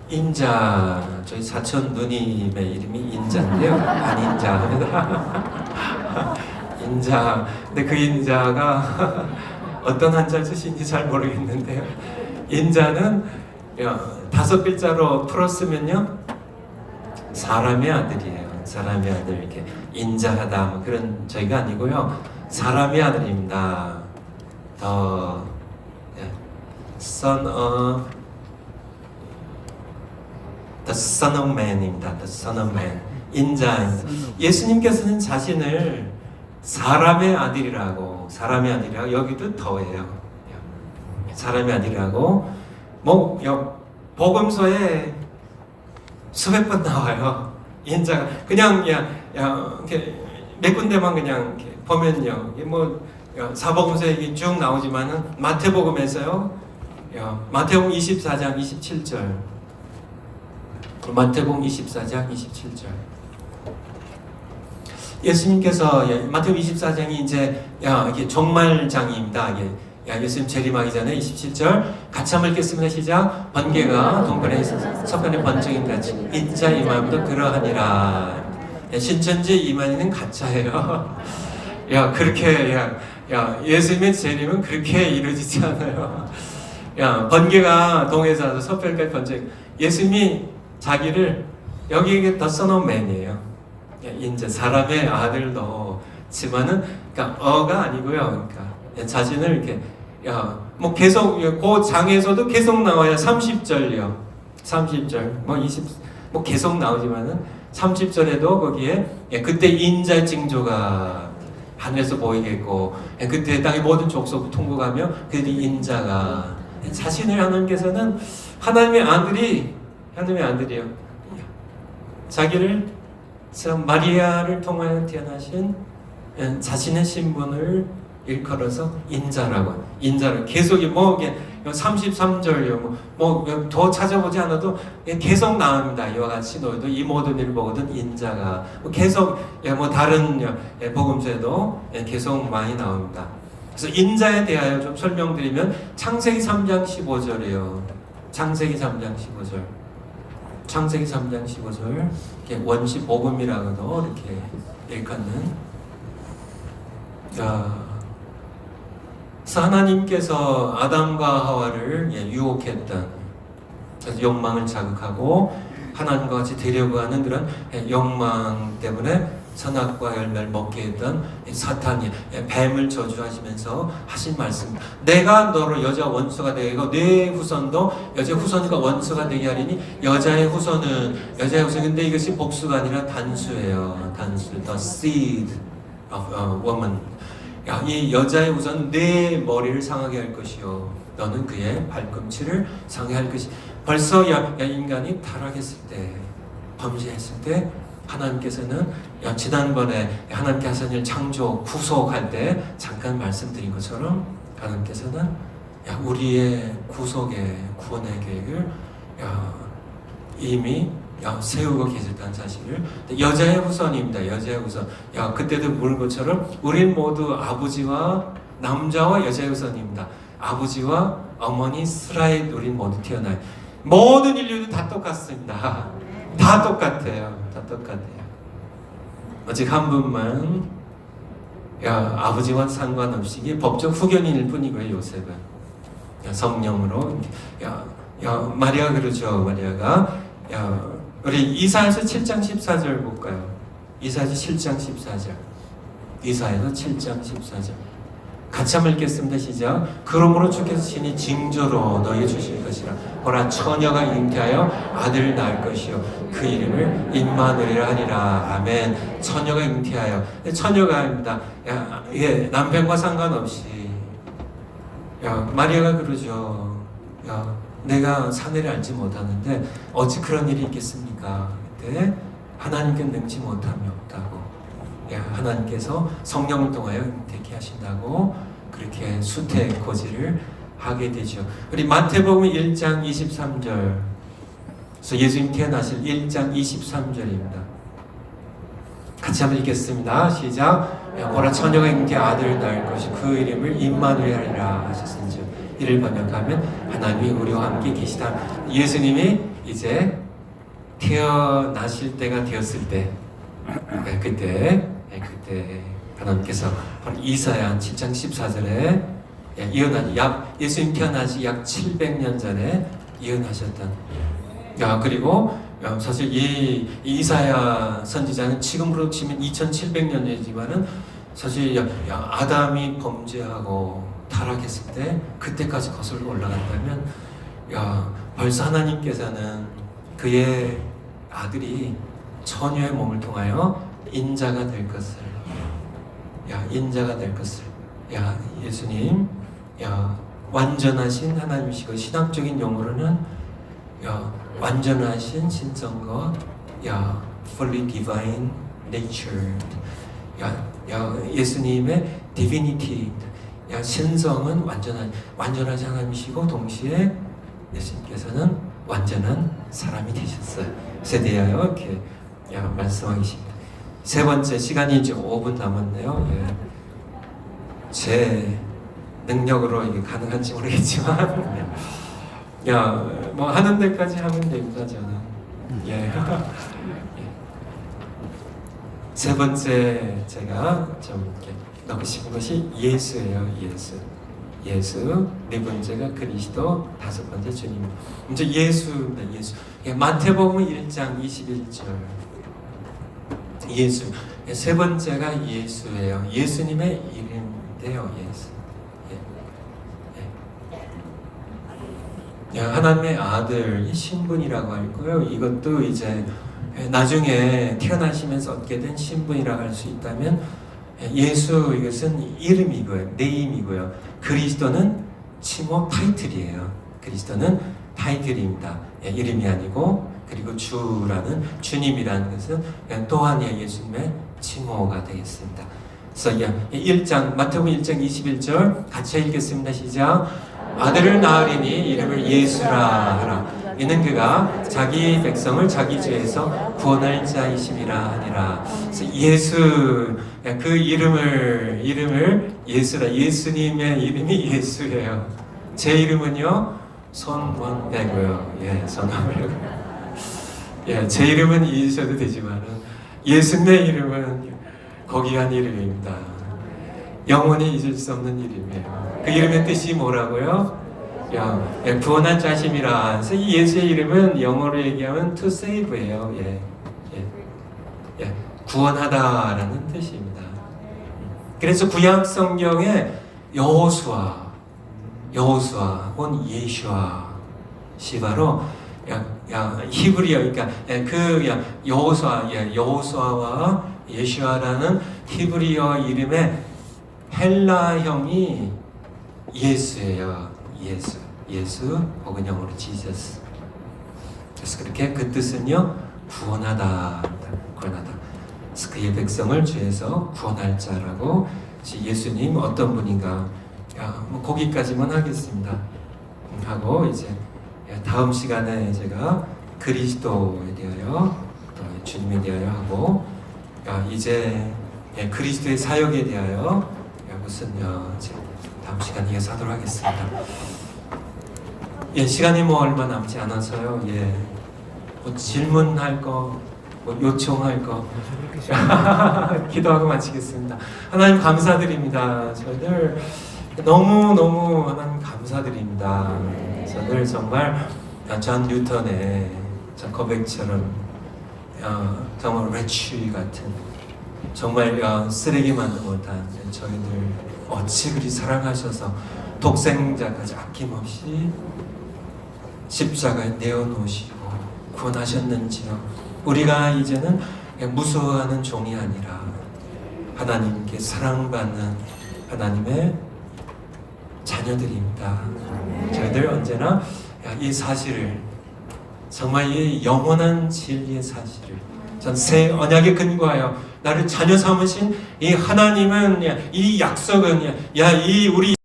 인자, 저희 사촌 누님의 이름이 인자인데요. 안인자. 인자. 근데 그 인자가 어떤 한자 뜻인지 잘 모르겠는데요. 인자는 5글자로 풀었으면요, 사람의 아들이에요. 사람의 아들, 이렇게 인자하다 뭐 그런 저희가 아니고요. 사람의 아들입니다. The Son of Man입니다. The Son of Man. 인자입니다. 예수님께서는 자신을 사람의 아들이라고 여기도 더해요. 사람의 아들이라고 복음서에 수백 번 나와요. 인자가 그냥 이렇게 몇 군데만 그냥 이렇게 보면요. 사복음서에 쭉 나오지만은 마태복음에서요. 마태복음 24장 27절. 마태복음 24장 27절. 예수님께서 마태복음 24장이 이제 이게 종말장입니다. 예수님 재림하기 전에 27절 같이 한번 읽겠습니다. 시작. 번개가 동편에 서편에 번쩍임 같이 인자 임함도 그러하니라. 신천지 이만희는 가짜예요. 그렇게 예수님의 재림은 그렇게 이루어지지 않아요. 번개가 동에서 와서 서편까지 번쩍. 예수님이 자기를 여기 The Son of Man이에요. 인자 사람의 아들도 지만은 어가 아니고요. 자신을 이렇게 계속 그 장에서도 계속 나와요. 30절이요. 30절 20 계속 나오지만은 30절에도 거기에 그때 인자의 징조가 하늘에서 보이겠고 그때 땅의 모든 족속 통곡하며 그들이 인자가 자신을 하나님께서는 하나님의 아들이요. 자기를 마리아를 통하여 태어나신 자신의 신분을 일컬어서 인자로 계속 33절이요. 더 찾아보지 않아도 계속 나옵니다. 이와 같이 너희도 이 모든 일을 보거든 인자가 계속 다른 복음서에도 계속 많이 나옵니다. 그래서 인자에 대하여 좀 설명드리면 창세기 3장 15절이에요. 창세기 3장 15절 원시 복음이라고도 이렇게 일컫는. 하나님께서 아담과 하와를 유혹했던, 욕망을 자극하고 하나님과 같이 되려고 하는 그런 욕망 때문에 선악과 열매를 먹게 했던 사탄이 뱀을 저주하시면서 하신 말씀. 내가 너로 여자 원수가 되게 하고 내 후손도 여자 후손과 원수가 되게 하리니 여자의 후손인데 이것이 복수가 아니라 단수예요. 단수. The seed of a woman. 이 여자의 후손은 내 머리를 상하게 할 것이요 너는 그의 발꿈치를 상하게 할 것이. 벌써 인간이 타락했을 때, 범죄했을 때 하나님께서는 지난번에 하나님께 하신 일 창조 구속할 때 잠깐 말씀드린 것처럼 하나님께서는 우리의 구속의 구원의 계획을 이미 세우고 계셨다는 사실을. 여자의 후손입니다. 여자의 후손. 그때도 물은 것처럼 우린 모두 아버지와 남자와 여자의 후손입니다. 아버지와 어머니 스라의 우린 모두 태어나요. 모든 인류는 다 똑같습니다. 다 똑같아요. 오직 한 분만 아버지와 상관없이 이게 법적 후견인일 뿐이고요. 요셉은 성령으로 마리아 그러죠. 마리아가 우리 이사야서 7장 14절 볼까요? 이사야서 7장 14절. 이사야서 7장 14절. 같이 한번 읽겠습니다. 시작. 그러므로 주께서 친히 징조로 너희에 주실 것이라. 보라 처녀가 잉태하여 아들을 낳을 것이요 그 이름을 임마누엘이라 하리라. 아멘. 처녀가 잉태하여. 처녀가 아닙니다. 남편과 상관없이 마리아가 그러죠. 내가 사내를 알지 못하는데 어찌 그런 일이 있겠습니까? 그때 하나님께 능치 못함이 없다고. 하나님께서 성령을 통하여 잉태케 하신다고 그렇게 수태 고지를 하게 되죠. 우리 마태복음 1장 23절. 그래서 예수님 태어나실 1장 23절입니다. 같이 한번 읽겠습니다. 시작. 보라 처녀가 잉태 아들을 낳을 것이 그 이름을 임마누엘 하리라 하셨은즉 이를 번역하면 하나님이 우리와 함께 계시다. 예수님이 이제 태어나실 때가 되었을 때 그때 하나님께서 바로 이사야 7장 14절에 예수님 태어나시 약 700년 전에 예언하셨던 그리고 사실 이 이사야 선지자는 지금으로 치면 2700년 전이지만은 사실 아담이 범죄하고 타락했을 때 그때까지 거슬러 올라간다면 벌써 하나님께서는 그의 아들이 처녀의 몸을 통하여 인자가 될 것을 예수님 완전하신 하나님이시고 신학적인 용어로는 완전하신 신성과 fully divine nature 예수님의 divinity 신성은 완전하신 하나님이시고 동시에 예수님께서는 완전한 사람이 되셨어요. 세대하여 이렇게 말씀하고 계십니다. 세 번째 시간이 이제 5분 남았네요. 제 능력으로 이게 가능한지 모르겠지만 뭐 하는 데까지 하면 됩니다. 저는 세 번째 제가 좀 이렇게 넣고 싶은 것이 예수예요. 예수. 네 번째가 그리스도, 다섯 번째 주님. 이제 예수입니다. 예수. 마태복음 1장 21절. 예수. 세 번째가 예수예요. 예수님의 이름인데요. 예수. 하나님의 아들 신분이라고 할 거예요. 이것도 이제 나중에 태어나시면서 얻게 된 신분이라고 할 수 있다면 예수 이것은 이름이고요. 네임이고요. 그리스도는 칭호 타이틀이에요. 그리스도는 타이틀입니다. 이름이 아니고 그리고 주라는 주님이라는 것은 또한 예수님의 칭호가 되겠습니다. 그래서 1장 마태복음 1장 21절 같이 읽겠습니다. 시작. 아들을 낳으리니 이름을 예수라 하라. 이는 그가 자기 백성을 자기 죄에서 구원할 자이심이라 하니라. 그래서 예수 그 이름을 예수라. 예수님의 이름이 예수예요. 제 이름은요 손원배고요. 손원배고요. 제 이름은 잊으셔도 되지만은 예수님의 이름은 거기한 이름입니다. 영원히 잊을 수 없는 이름이에요. 그 이름의 뜻이 뭐라고요? 구원한 자심이라. 그래서 이 예수의 이름은 영어로 얘기하면 to save예요. 구원하다라는 뜻입니다. 그래서 구약 성경에 여호수아 혹은 예슈아 시바로 히브리어 그러니까 그 여호수아와 예슈아라는 히브리어 이름의 헬라형이 예수예요. 예수 혹은 영어로 지저스. 그래서 그렇게 그 뜻은요 구원하다. 그래서 그의 백성을 죄에서 구원할 자라고. 예수님 어떤 분인가? 뭐 거기까지만 하겠습니다. 하고 이제 다음 시간에 제가 그리스도에 대하여 또 주님에 대하여 하고 이제 그리스도의 사역에 대하여 무슨 다음 시간에 이어서 하도록 하겠습니다. 시간이 뭐 얼마 남지 않아서요. 뭐 질문할 거, 뭐 요청할 거 기도하고 마치겠습니다. 하나님 감사드립니다. 저희들 너무 하나님 감사드립니다. 저들 정말 존 뉴턴의 고백처럼 정말 레치 같은 정말 쓰레기만도 못한 저희들 어찌 그리 사랑하셔서 독생자까지 아낌없이 십자가에 내어놓으시고 구원하셨는지요. 우리가 이제는 무서워하는 종이 아니라 하나님께 사랑받는 하나님의 자녀들입니다. 저희들 언제나 이 사실을, 정말 이 영원한 진리의 사실을, 전 새 언약에 근거하여 나를 자녀 삼으신 이 하나님은, 이 약속은, 이 우리